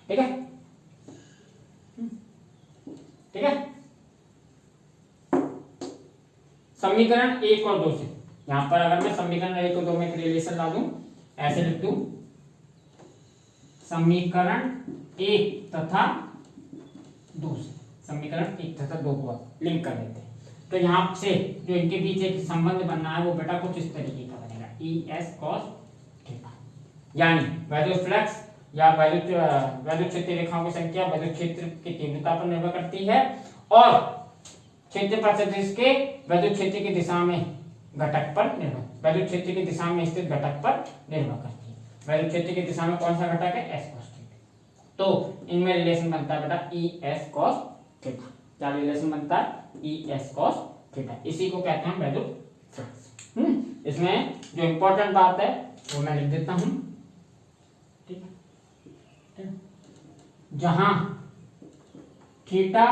ठीक है, ठीक है। समीकरण 1 और 2 से, यहां पर अगर मैं समीकरण 1 और 2 में एक रिलेशन ला दूं, ऐसे लिख दूं, समीकरण 1 तथा 2 से, समीकरण 1 तथा 2 को लिंक कर देते हैं। तो यहां से जो इनके बीच एक संबंध बनना है वो बेटा कुछ इस तरीके का बनेगा, ई एस कॉस थीटा। यानी वैद्युत फ्लक्स या वैद्युत क्षेत्र रेखाओं की संख्या वैद्युत क्षेत्र की तीव्रता पर निर्भर करती है और क्षेत्रफल सदिश के वैद्युत क्षेत्र की दिशा में घटक पर निर्भर, वैद्युत क्षेत्र की दिशा में स्थित घटक पर निर्भर करती है। वैद्युत क्षेत्र की दिशा में कौन सा घटक है, एस कॉस थीटा। तो इनमें रिलेशन बनता है बेटा ई एस कॉस थीटा। क्या रिलेशन बनता है, ई एस कॉस थीटा। इसी को कहते हैं वैद्युत फ्लक्स। इसमें जो इंपॉर्टेंट बात है वो मैं लिख देता हूं, ठीक है। जहां थीटा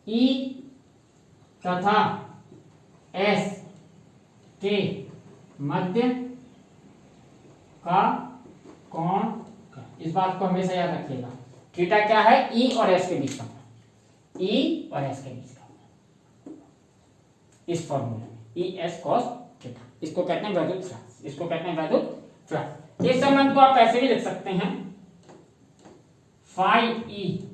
ई तथा एस के मध्य का कोण, इस बात को हमेशा याद रखिएगा। थीटा क्या है, ई और एस के बीच का, ई और एस के बीच का, इस फॉर्मूले में ई एस कॉस थीटा। इसको कहते हैं वैद्युत फ्लक्स, इसको कहते हैं वैद्युत फ्लक्स। इस संबंध को आप ऐसे भी लिख सकते हैं, phi E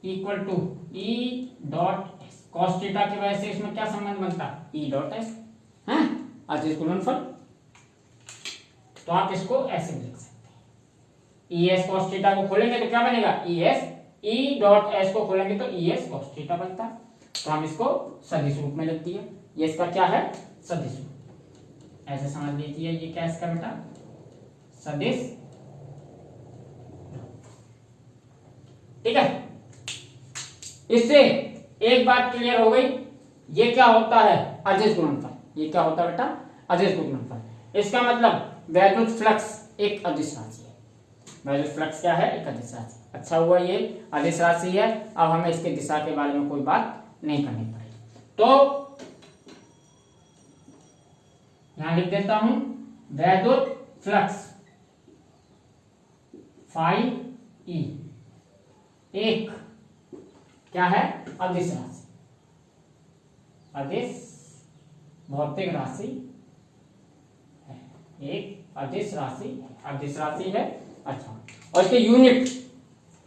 equal to E dot S. Cos theta की वजह से इसमें क्या संबंध बनता है, ई डॉट एस है, अदिश गुणनफल। तो आप इसको ऐसे लिख सकते हैं, ई एस कॉस थीटा को खोलेंगे तो क्या बनेगा, E S, E dot S को खोलेंगे तो ई एस कॉस थीटा बनता है। तो हम इसको सदिश रूप में लिख दिए, ये इसका क्या है, सदिश रूप। ऐसे समझ लीजिए ये क्या इसका बेटा, सदिश। ठीक है, इससे एक बात क्लियर हो गई, ये क्या होता है, अदिश गुणनफल। ये क्या होता है बेटा, अदिश गुणनफल। इसका मतलब वैद्युत फ्लक्स एक अदिश राशि है। वैद्युत फ्लक्स क्या है, एक अदिश राशि। अच्छा हुआ ये अदिश राशि है, अब हमें इसके दिशा के बारे में कोई बात नहीं करनी पड़ेगी। तो यहां लिख देता हूं, वैद्युत फ्लक्स फाई ई एक क्या है, अदिश राशि, अदिश भौतिक राशि है, एक अदिश राशि है। अच्छा, और इसकी यूनिट,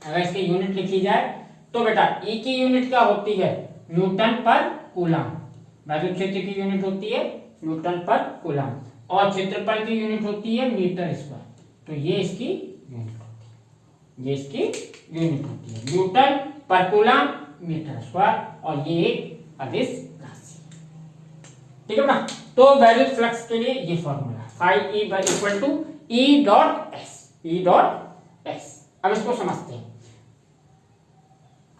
अगर इसकी यूनिट लिखी जाए तो बेटा ई की यूनिट क्या होती है, न्यूटन पर कूलम। वैद्युत क्षेत्र की यूनिट होती है न्यूटन पर कूलम और क्षेत्रफल की यूनिट होती है मीटर स्क्वायर। तो ये इसकी यूनिट होती है, ये इसकी यूनिट होती है न्यूटन पर कूलम मीटर स्क्वायर और ये एक अदिश राशि। ठीक है ना। तो वैद्युत फ्लक्स के लिए ये formula phi E equal to E dot S, E dot S. अब इसको समझते हैं।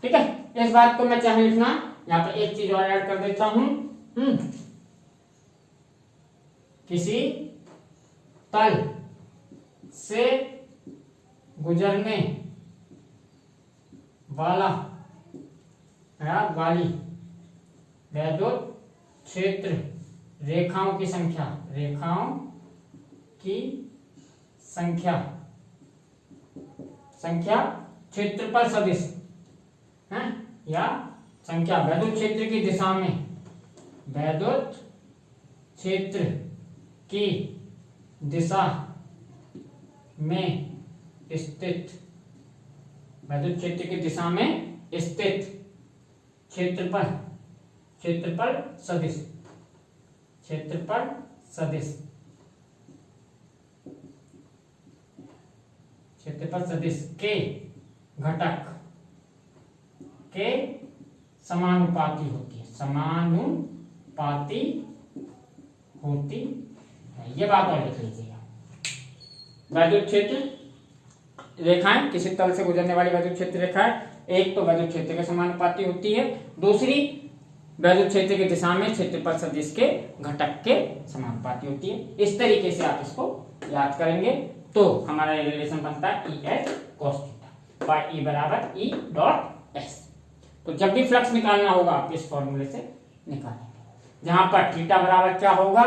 ठीक है, इस बात को मैं चाहे लिखना, यहाँ पे एक चीज और ऐड कर देता हूं। किसी तल से गुजरने वाला या वाली वैद्युत क्षेत्र रेखाओं की संख्या, रेखाओं की संख्या, संख्या क्षेत्रफल सदिश है या संख्या वैद्युत क्षेत्र की दिशा में, वैद्युत क्षेत्र की दिशा में स्थित, वैद्युत क्षेत्र की दिशा में स्थित क्षेत्रफल, क्षेत्रफल सदिश, क्षेत्रफल सदिश, क्षेत्रफल सदिश के घटक के समानुपाती होती है, समानुपाती होती है। ये बात और लिख लीजिएगा। वैद्युत क्षेत्र रेखाएं, किसी तल से गुजरने वाली वैद्युत क्षेत्र रेखाएं एक तो वैद्युत क्षेत्र के समानुपाती होती है, दूसरी वैद्युत क्षेत्र की दिशा में क्षेत्रफल सदिश के घटक के समानुपाती होती है। इस तरीके से आप इसको याद करेंगे तो हमारा रिलेशन बनता है E H cos theta by E बराबर ई डॉट एस। तो जब भी फ्लक्स निकालना होगा आप इस फॉर्मूले से निकालेंगे, जहां पर थीटा बराबर क्या होगा,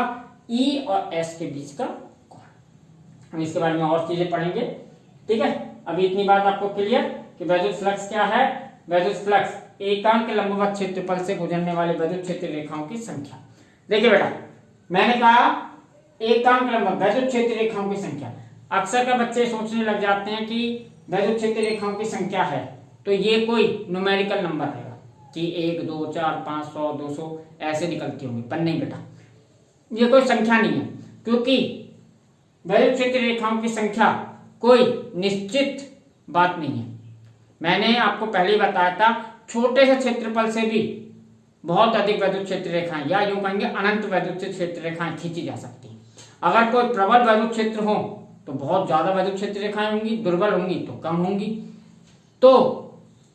ई और एस के बीच का कोण। हम इसके बारे में और चीजें पढ़ेंगे। ठीक है, अभी इतनी बात आपको क्लियर कि वैद्युत फ्लक्स क्या है। वैद्युत फ्लक्स एकांक लंबवत क्षेत्रफल से गुजरने वाले वैद्युत क्षेत्र रेखाओं की संख्या। देखिए बेटा, मैंने कहा एकांक लंबवत वैद्युत क्षेत्र रेखाओं की संख्या। अक्सर का बच्चे सोचने लग जाते हैं कि वैद्युत क्षेत्र रेखाओं की संख्या है तो ये कोई न्यूमेरिकल नंबर है कि 1 2 4 5 100 200 ऐसे निकलती होंगी, पर नहीं बेटा, ये कोई संख्या नहीं है, क्योंकि वैद्युत क्षेत्र रेखाओं की संख्या कोई निश्चित बात नहीं है। मैंने आपको पहले ही बताया था, छोटे से क्षेत्रफल से भी बहुत अधिक वैद्युत क्षेत्र रेखाएं या यूं कहेंगे अनंत वैद्युत क्षेत्र रेखाएं खींची जा सकती हैं। अगर कोई प्रबल वैद्युत क्षेत्र हो तो बहुत ज्यादा वैद्युत क्षेत्र रेखाएं होंगी, दुर्बल होंगी तो कम होंगी। तो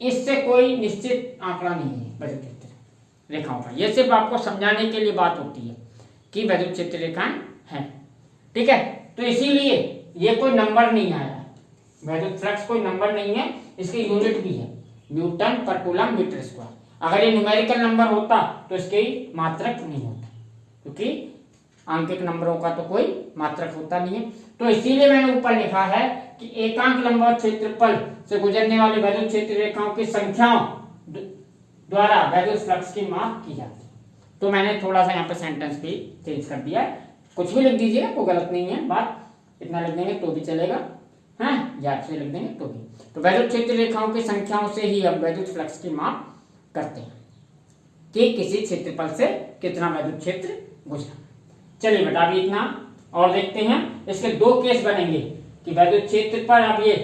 इससे कोई निश्चित आंकड़ा नहीं है वैद्युत क्षेत्र रेखाओं का। यह सिर्फ आपको समझाने के लिए बात होती है कि वैद्युत क्षेत्र रेखाएं हैं। ठीक है, तो इसीलिए ये कोई नंबर नहीं आया, वैद्युत फ्लक्स कोई नंबर नहीं है, इसकी यूनिट भी है न्यूटन पर कूलम मीटर स्क्वायर। अगर ये न्यूमेरिकल नंबर होता तो इसके मात्रक नहीं होता, क्योंकि आंकिक नंबरों का तो कोई मात्रक होता नहीं है। तो इसीलिए मैंने ऊपर लिखा है कि एकांक लंबवत क्षेत्रफल से गुजरने वाली वैद्युत क्षेत्र रेखाओं की संख्याओं द्वारा वैद्युत फ्लक्स की माप की जाती है। तो मैंने थोड़ा सा यहाँ पे सेंटेंस भी चेंज कर दिया है। कुछ भी लिख दीजिएगा, कोई गलत नहीं है बात, इतना लिख देंगे तो भी चलेगा, है याद से लिख देंगे तो भी। तो वैद्युत क्षेत्र रेखाओं की संख्याओं से ही हम वैद्युत फ्लक्स की माप करते हैं कि किसी क्षेत्रफल से कितना वैद्युत क्षेत्र गुजरा। चलिए बेटा, अभी इतना और देखते हैं। इसके दो केस बनेंगे कि वैद्युत क्षेत्र पर अब ये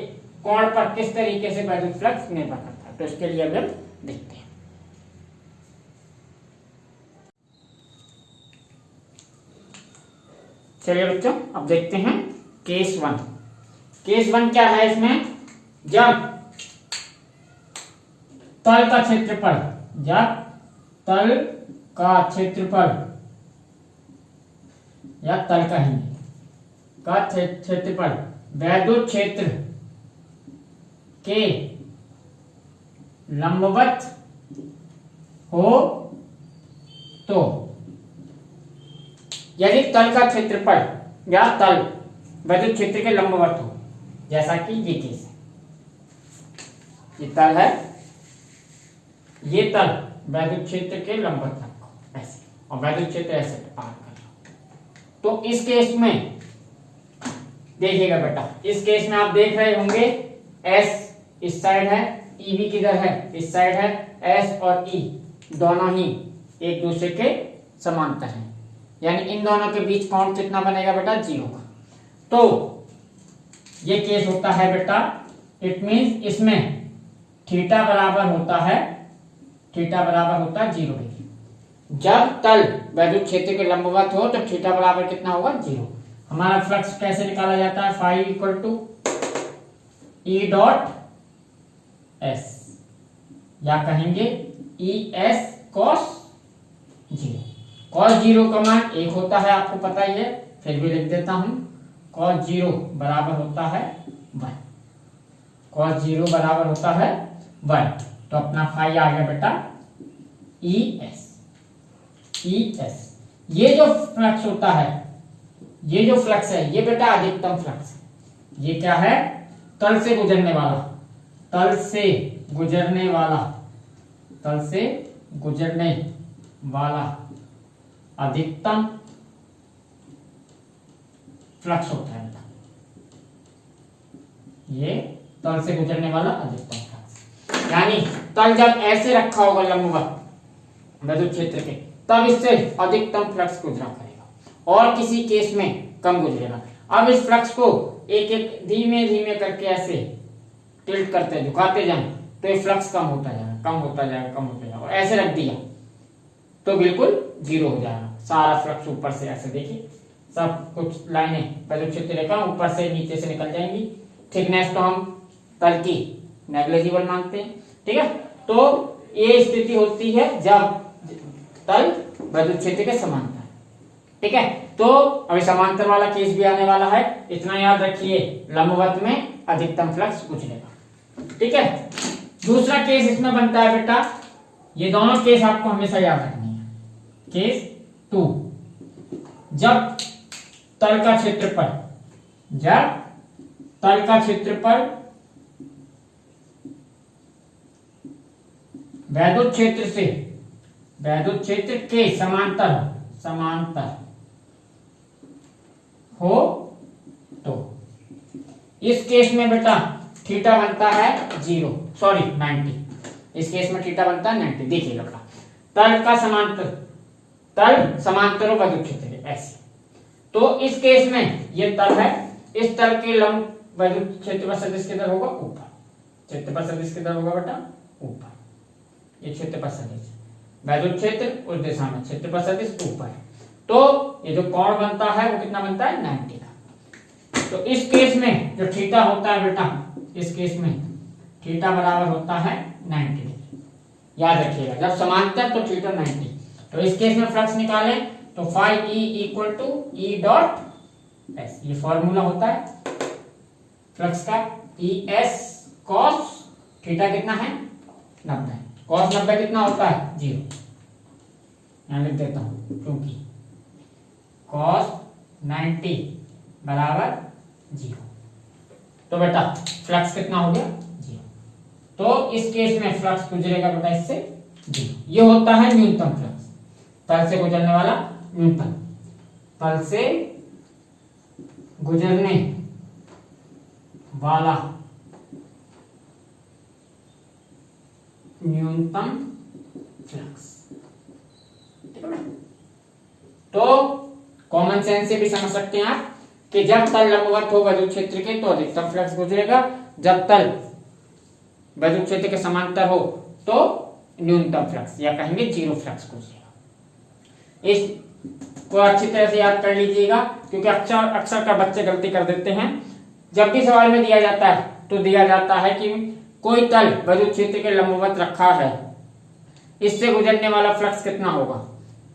कोण पर किस तरीके से वैद्युत फ्लक्स निर्भर करता है। तो इसके लिए अब हम देखते हैं। चलिए बच्चों, अब देखते हैं केस 1। केस 1 क्या है इसमें, जब तल का क्षेत्रफल, जब तल का क्षेत्रफल या तल का ही का क्षेत्रफल वैद्युत क्षेत्र के लंबवत हो, तो यदि तल का क्षेत्रफल या तल वैद्युत क्षेत्र के लंबवत हो, जैसा कि ये केस है, ये तल है, ये तल वैद्युत क्षेत्र के लंबवत रखो ऐसे, और वैद्युत क्षेत्र ऐसे पार कर। तो इस केस में देखिएगा बेटा, इस केस में आप देख रहे होंगे S इस साइड है, ई भी किधर है, इस साइड है। S और E दोनों ही एक दूसरे के समांतर है, यानी इन दोनों के बीच कोण कितना बनेगा बेटा, 0 का। तो ये केस होता है बेटा, इट मींस इसमें थीटा बराबर होता है 0 डिग्री। जब तल वैद्युत क्षेत्र के लंबवत हो तो थीटा बराबर कितना होगा, 0। हमारा फ्लक्स कैसे निकाला जाता है, phi equal to E dot S, या कहेंगे ई एस कॉस 0। कॉस 0 का मान 1 होता है, आपको पता ही है, फिर भी लिख देता हूं। कॉस 0 बराबर होता है 1, कॉस 0 बराबर होता है 1। तो अपना फाई आ गया बेटा ई एस। ये जो फ्लक्स होता है, ये जो फ्लक्स है, ये बेटा अधिकतम फ्लक्स है। ये क्या है, तल से गुजरने वाला, तल से गुजरने वाला अधिकतम फ्लक्स होता है। ये तल से गुजरने वाला अधिकतम फ्लक्स, यानी तल जब ऐसे रखा होगा लंबवत विद्युत क्षेत्र के, तब इससे अधिकतम फ्लक्स गुजरा करेगा और किसी केस में कम गुजरेगा। अब इस फ्लक्स को एक एक धीमे धीमे करके ऐसे टिल्ट करते झुकाते जाएं तो ये फ्लक्स कम होता जाएगा, और ऐसे रख दिया तो बिल्कुल 0 हो जाएगा। सारा फ्लक्स ऊपर से ऐसे देखिए, सब कुछ लाइनें विद्युत क्षेत्र रेखा ऊपर से नीचे से निकल जाएंगी। थिकनेस तो हम तल की नेग्लिजिबल मानते हैं, ठीक है। तो ये स्थिति होती है जब तल विद्युत क्षेत्र के समांतर, ठीक है। तो अभी समांतर वाला केस भी आने वाला है, इतना याद रखिए, लंबवत में अधिकतम फ्लक्स गुजरेगा, ठीक है। दूसरा केस इसमें बनता है बेटा, ये दोनों केस आपको हमेशा याद रखनी है। केस 2, जब तल का क्षेत्रफल वैद्युत क्षेत्र के समांतर हो तो इस केस में बेटा थीटा बनता है 90। इस केस में थीटा बनता है 90। देखिएगा बेटा, तल समांतर हो विद्युत क्षेत्र के, ऐसे। तो इस केस में ये तल है, इस तल के लंब विद्युत क्षेत्रफल सदिश किधर होगा, ऊपर। क्षेत्रफल सदिश किधर होगा बेटा, ऊपर। ये क्षेत्रफल सदिश वैद्युत क्षेत्र उस दिशा में, क्षेत्रफल सदिश ऊपर है। तो ये जो कोण बनता है वो कितना बनता है, 90 का। तो इस केस में जो थीटा होता है बेटा, इस केस में थीटा बराबर होता है 90 डिग्री। याद रखिएगा, जब समांतर तो थीटा 90। तो इस केस में फ्लक्स निकालें तो phi E equal to E dot S, ये फॉर्मूला होता है फ्लक्स का। ई एस कॉस थीटा कितना है, 90। कॉस 90 कितना होता है, 0। यहां लिख देता हूं, क्योंकि कॉस 90 बराबर 0। तो बेटा फ्लक्स कितना हो गया, 0। तो इस केस में फ्लक्स गुजरेगा बेटा इससे 0। ये होता है न्यूनतम फ्लक्स, तल से गुजरने वाला न्यूनतम, तल से गुजरने वाला न्यूनतम फ्लक्स, ठीक है। तो कॉमन सेंस से भी समझ सकते हैं आप कि जब तल लंबवत हो विद्युत क्षेत्र के तो अधिकतम फ्लक्स गुजरेगा, जब तल विद्युत क्षेत्र के समांतर हो तो न्यूनतम फ्लक्स, या कहेंगे 0 फ्लक्स गुजरेगा। इस को अच्छी तरह से याद कर लीजिएगा, क्योंकि अक्सर का बच्चे गलती कर देते हैं। जब भी सवाल में दिया जाता है तो दिया जाता है कि कोई तल विद्युत क्षेत्र के लंबवत रखा है, इससे गुजरने वाला फ्लक्स कितना होगा,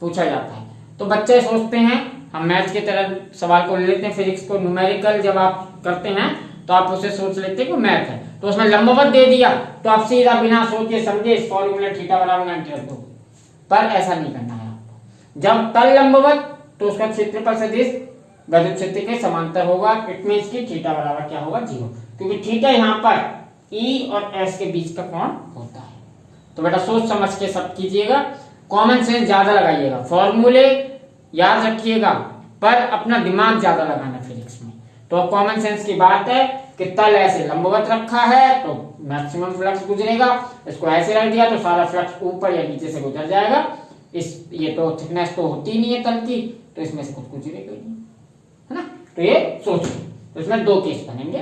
पूछा जाता है। तो बच्चे सोचते हैं हम मैथ की तरह सवाल को ले लेते हैं, फिजिक्स को न्यूमेरिकल जब आप करते हैं तो आप उसे सोच लेते हैं कि मैथ है, तो उसमें लंबवत दे दिया तो आप सीधा बिना सोचे समझे इस फॉर्मूला थीटा बराबर 90 रख दो। पर ऐसा नहीं करना है आपको। जब तल लंबवत तो उसका क्षेत्रफल सदिश विद्युत क्षेत्र के समांतर होगा, इट मींस कि थीटा बराबर क्या होगा, 0, क्योंकि थीटा यहाँ पर E और S के बीच का कोण होता है। तो बेटा सोच समझ के सब कीजिएगा, कॉमन सेंस ज्यादा लगाइएगा, फॉर्मूले याद रखिएगा, पर अपना दिमाग ज्यादा लगाना फिजिक्स में। तो कॉमन सेंस की बात है कि तल ऐसे लंबवत रखा है तो मैक्सिमम फ्लक्स गुजरेगा, इसको ऐसे रख दिया तो सारा फ्लक्स ऊपर या नीचे से गुजर जाएगा। इस ये तो थिकनेस तो होती ही नहीं है तल की, तो इसमें से कुछ ही रहेगी, है ना। तो ये सोचो, तो इसमें दो केस बनेंगे,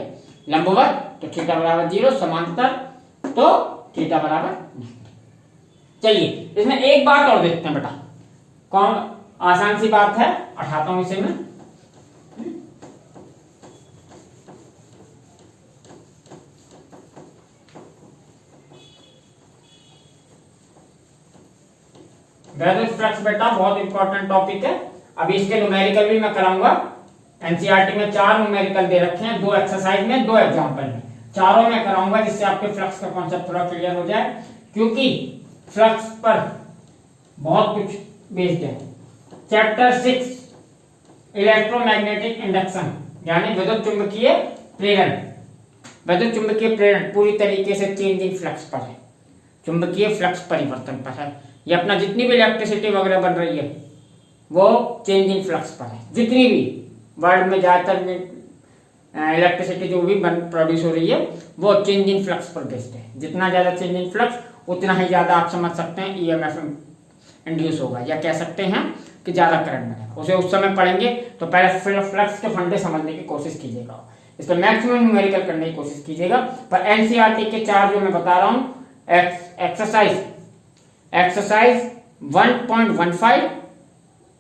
लंबवत तो थीटा बराबर 0, समांतर तो थीटा बराबर नहीं। चलिए इसमें एक बात और देखते हैं बेटा, कौन आसान सी बात है, उठाता हूं इसे मैं। वैल्यूज फ्लक्स बेटा बहुत इंपॉर्टेंट टॉपिक है। अभी इसके न्यूमेरिकल भी मैं कराऊंगा। एनसीईआरटी में 4 न्यूमेरिकल दे रखे हैं, 2 एक्सरसाइज में 2 एग्जांपल में, चारों में कराऊंगा जिससे आपके फ्लक्स का कॉन्सेप्ट थोड़ा क्लियर हो जाए, क्योंकि फ्लक्स पर बहुत कुछ बेस्ड है। चैप्टर 6 इलेक्ट्रोमैग्नेटिक इंडक्शन यानी विद्युत चुंबकीय प्रेरण। विद्युत चुंबकीय प्रेरण पूरी तरीके से चेंजिंग फ्लक्स पर है, चुंबकीय फ्लक्स परिवर्तन पर है। ये अपना जितनी भी इलेक्ट्रिसिटी वगैरह बन रही है वो चेंजिंग फ्लक्स पर है। जितनी भी वर्ल्ड में ज्यादातर इलेक्ट्रिसिटी जो भी प्रोड्यूस हो रही है वो चेंजिंग फ्लक्स पर बेस्ड है। जितना ज्यादा चेंजिंग फ्लक्स उतना ही ज्यादा आप समझ सकते हैं ईएमएफ इंड्यूस होगा, या कह सकते हैं कि ज्यादा करंट बनेगा। उसे उस समय पढ़ेंगे, तो पहले फ्लक्स के फंडे समझने की कोशिश कीजिएगा, इस पर मैक्सिमम न्यूमेरिकल करने की कोशिश कीजिएगा। पर एनसीईआरटी के 4 जो मैं बता रहा हूं, एक्सरसाइज 1.15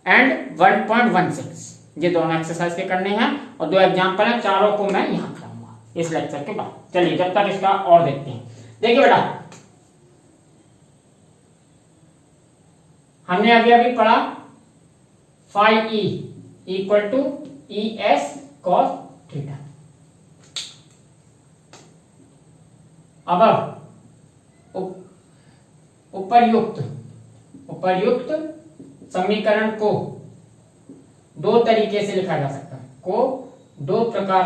एंड 1.16, ये दोनों एक्सरसाइज के करने हैं और 2 एग्जांपल हैं, चारों को मैं यहां कराऊंगा इस लेक्चर के बाद। चलिए जब तक इसका और देखते हैं। देखिए बेटा, हमने अभी अभी पढ़ा phi E equal to E S cos theta. अब उपर्युक्त समीकरण को 2 तरीके से लिखा जा सकता है, को 2 प्रकार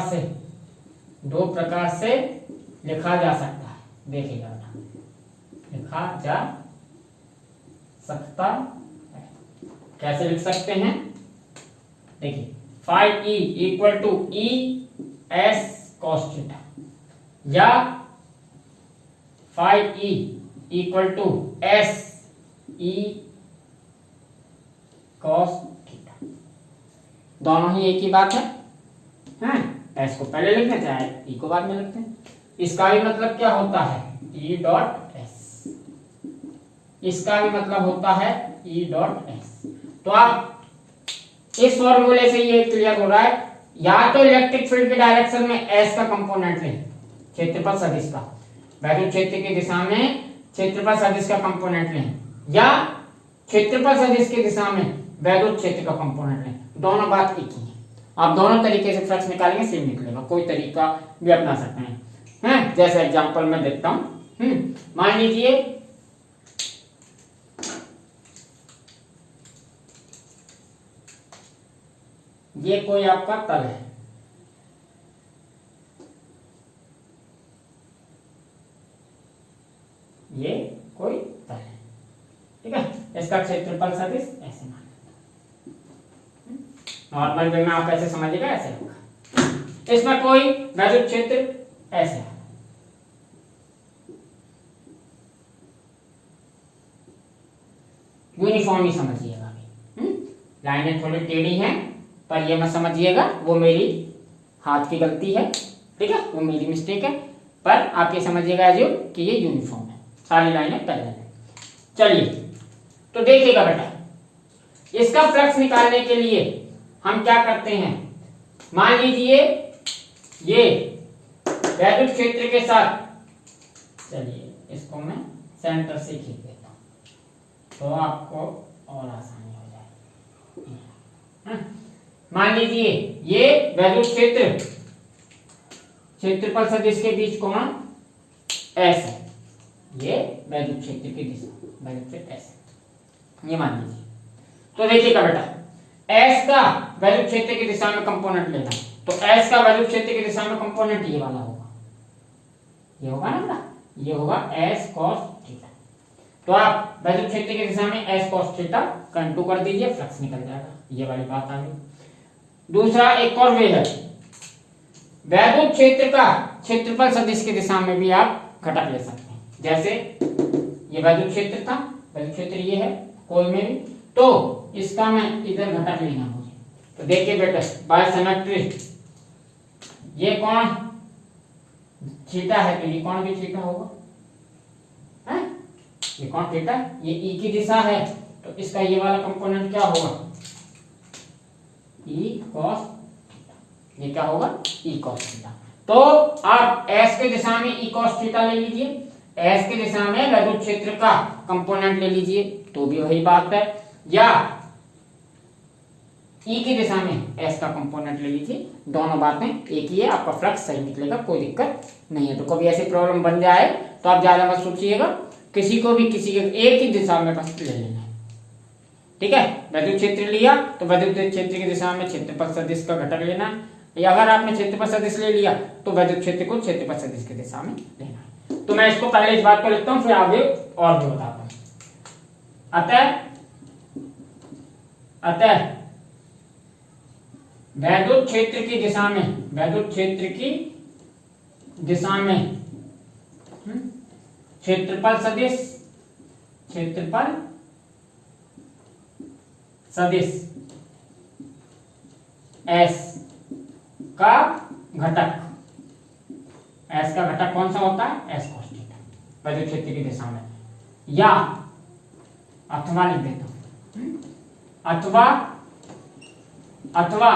से लिखा जा सकता है। देखिएगा लिखा जा सकता है, कैसे लिख सकते हैं? देखिए phi E equal to E S cos theta, या phi E equal to S E cos theta, दोनों ही एक ही बात है। एस को पहले लिखते हैं, चाहे ई को बाद में लिखते हैं। इसका भी मतलब क्या होता है? ई डॉट एस। इसका भी मतलब होता है ई डॉट एस। तो आप इस फॉर्मूले से ये क्लियर हो रहा है, या तो इलेक्ट्रिक फील्ड के डायरेक्शन में एस का कंपोनेंट लें, क्षेत्रफल सदिश का, वैद्युत क्षेत्र की दिशा में क्षेत्रफल सदिश का कंपोनेंट लें, या क्षेत्रफल सदिश की दिशा में वैद्युत क्षेत्र का कंपोनेंट लें। दोनों बात एक ही है। आप दोनों तरीके से फ्लक्स निकालेंगे, सेम निकलेगा। कोई तरीका भी अपना सकते हैं, जैसे एग्जांपल मैं देखता हूं। मान लीजिए ये कोई आपका तल है, ये कोई तल है, ठीक है। इसका क्षेत्रफल सदिश ऐसे मान, नॉर्मल वे में आप ऐसे समझिएगा, ऐसे होगा। इसमें कोई वैद्युत क्षेत्र ऐसे है, यूनिफॉर्म ही समझिएगा। लाइनें थोड़ी टेढ़ी हैं, पर ये मत समझिएगा वो मेरी हाथ की गलती है, ठीक है, वो मेरी मिस्टेक है। पर आप ये समझिएगा एज कि ये यूनिफॉर्म है, सारी लाइनें पैरेलल है। चलिए तो देखिएगा बेटा, इसका फ्लक्स निकालने के लिए हम क्या करते हैं? मान लीजिए ये वैद्युत क्षेत्र के साथ, चलिए इसको मैं सेंटर से खींच देता हूं तो आपको और आसानी हो जाए। मान लीजिए ये वैद्युत क्षेत्र, क्षेत्रफल सदिश के बीच कोण एस है, ये वैद्युत क्षेत्र की दिशा, वैद्युत क्षेत्र एस है, ये मान लीजिए। तो देखिएगा बेटा, एस का वैद्युत क्षेत्र की दिशा में कंपोनेंट लेना, तो एस का वैद्युत क्षेत्र की दिशा में कंपोनेंट ये वाला होगा, ये होगा ना बेटा, ये होगा एस कॉस थीटा। तो आप वैद्युत क्षेत्र की दिशा में एस कॉस थीटा का इंटू कर दीजिए, फ्लक्स निकल जाएगा। ये वाली बात आ गई। दूसरा एक और वे है, वैद्युत क्षेत्र का क्षेत्रफल सदिश की दिशा में भी आप घटक ले सकते हैं। जैसे ये वैद्युत क्षेत्र था, वैद्युत क्षेत्र ये है, कोई में भी, तो इसका मैं इधर घटक लेना मुझे। तो देखिए बेटा बाय सिमेट्री ये कौन थीटा है, तो ये कौन भी थीटा होगा है, ये कौन थीटा, ये ई की दिशा है, तो इसका ये वाला कंपोनेंट क्या होगा, ई कॉस, ये क्या होगा ई कॉस थीटा। तो आप एस के दिशा में ई कॉस थीटा ले लीजिए, एस के दिशा में विद्युत क्षेत्र का कंपोनेंट ले लीजिए, तो भी वही बात है, या ई की दिशा में एस का कंपोनेंट ले लीजिए, दोनों बातें एक ही है, आपका फ्लक्स सही निकलेगा, कोई दिक्कत नहीं है। तो कभी ऐसी प्रॉब्लम बन जाए तो आप ज्यादा मत सोचिएगा, किसी को भी किसी के एक ही दिशा में बस ले लेना है, ठीक है। विद्युत क्षेत्र लिया तो विद्युत क्षेत्र की दिशा में क्षेत्रफल सदिश का घटक लेना है, या अगर आपने क्षेत्रफल सदिश ले लिया तो विद्युत क्षेत्र को क्षेत्रफल सदिश की दिशा में लेना है। तो मैं इसको पहले इस बात को लिखता हूं, फिर आगे और भी बताता हूं। अतः विद्युत क्षेत्र की दिशा में, विद्युत क्षेत्र की दिशा में क्षेत्रफल सदिश, क्षेत्रफल सदिश S का घटक, S का घटक कौन सा होता है, S cos थीटा विद्युत क्षेत्र की दिशा में, या अथवा लिख देता हूं, अथवा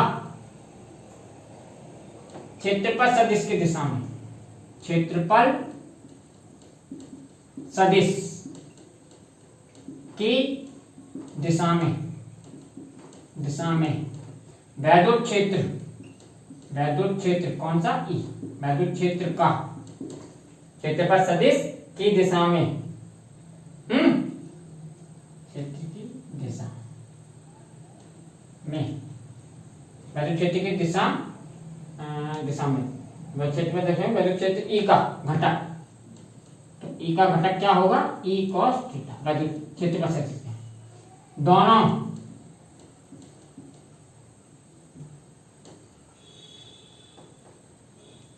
क्षेत्रफल सदिश की दिशा में, क्षेत्रफल सदिश की दिशा में विद्युत क्षेत्र कौन सा ई, विद्युत क्षेत्र का क्षेत्रफल सदिश की दिशा में, क्षेत्र की दिशा में, विद्युत क्षेत्र की दिशा में विद्युत क्षेत्र में देखें, विद्युत क्षेत्र ई का घटक, तो ई का घटक क्या होगा, ई कॉस थीटा विद्युत क्षेत्रफल सदिश में, दोनों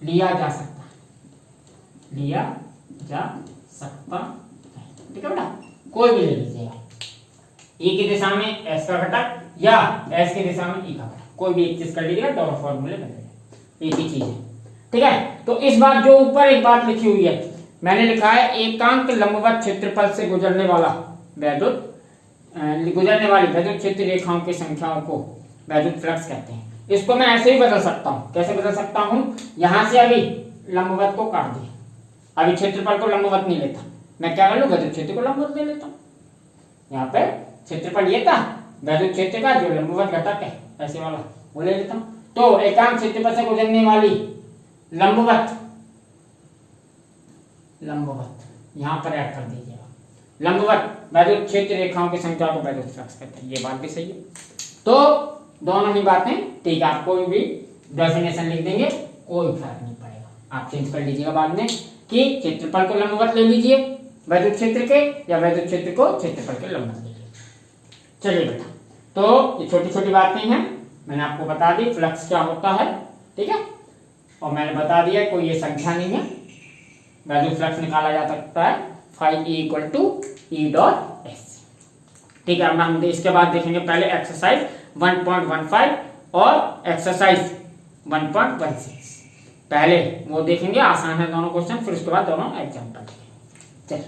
लिया जा सकता है, ठीक है बेटा, कोई भी ले लीजिएगा, ई की दिशा में एस का घटक या एस की दिशा में ई का घटक, कोई भी एक चीज कर लीजिएगा, दोनों फॉर्मूले बन जाएंगे, एक ही चीज है, ठीक है। तो इस बात जो ऊपर एक बात लिखी हुई है, मैंने लिखा है एकांक लंबवत क्षेत्रफल से गुजरने वाली विद्युत क्षेत्र रेखाओं की संख्याओं को विद्युत फ्लक्स कहते हैं। इसको मैं ऐसे ही बदल सकता हूं, कैसे बदल सकता हूं, यहां से अभी लंबवत को काट दिया, अभी क्षेत्रफल को लंबवत नहीं लेता, मैं क्या कर लूं, विद्युत क्षेत्र को लंबवत ले लेता हूं, यहाँ पे क्षेत्रफल ये था, विद्युत क्षेत्र का जो लंबवत घटक है ऐसे वाला वो ले लेता हूं। तो एकांक क्षेत्रफल से गुजरने वाली लंबवत यहां पर ऐड कर दीजिएगा, लंबवत विद्युत क्षेत्र रेखाओं की संख्या को विद्युत फ्लक्स कहते हैं, ये बात भी सही है। तो दोनों ही बातें ठीक है, आप कोई भी डेफिनेशन लिख देंगे कोई फर्क नहीं पड़ेगा, आप चेंज कर लीजिएगा बाद में कि क्षेत्रफल को लंबवत ले लीजिए विद्युत क्षेत्र के, या विद्युत क्षेत्र को क्षेत्रफल के लंबवत ले लीजिए। चलिए बेटा, तो ये छोटी छोटी बातें हैं, मैंने आपको बता दी फ्लक्स क्या होता है, ठीक है, और मैंने बता दिया कोई ये संख्या नहीं है, विद्युत फ्लक्स निकाला जा सकता है phi E = E dot S, ठीक है। अब हम इसके बाद देखेंगे पहले एक्सरसाइज 1.15 और एक्सरसाइज 1.16, पहले वो देखेंगे, आसान है दोनों क्वेश्चन, फिर उसके बाद दोनों एग्जाम्पल। चलिए।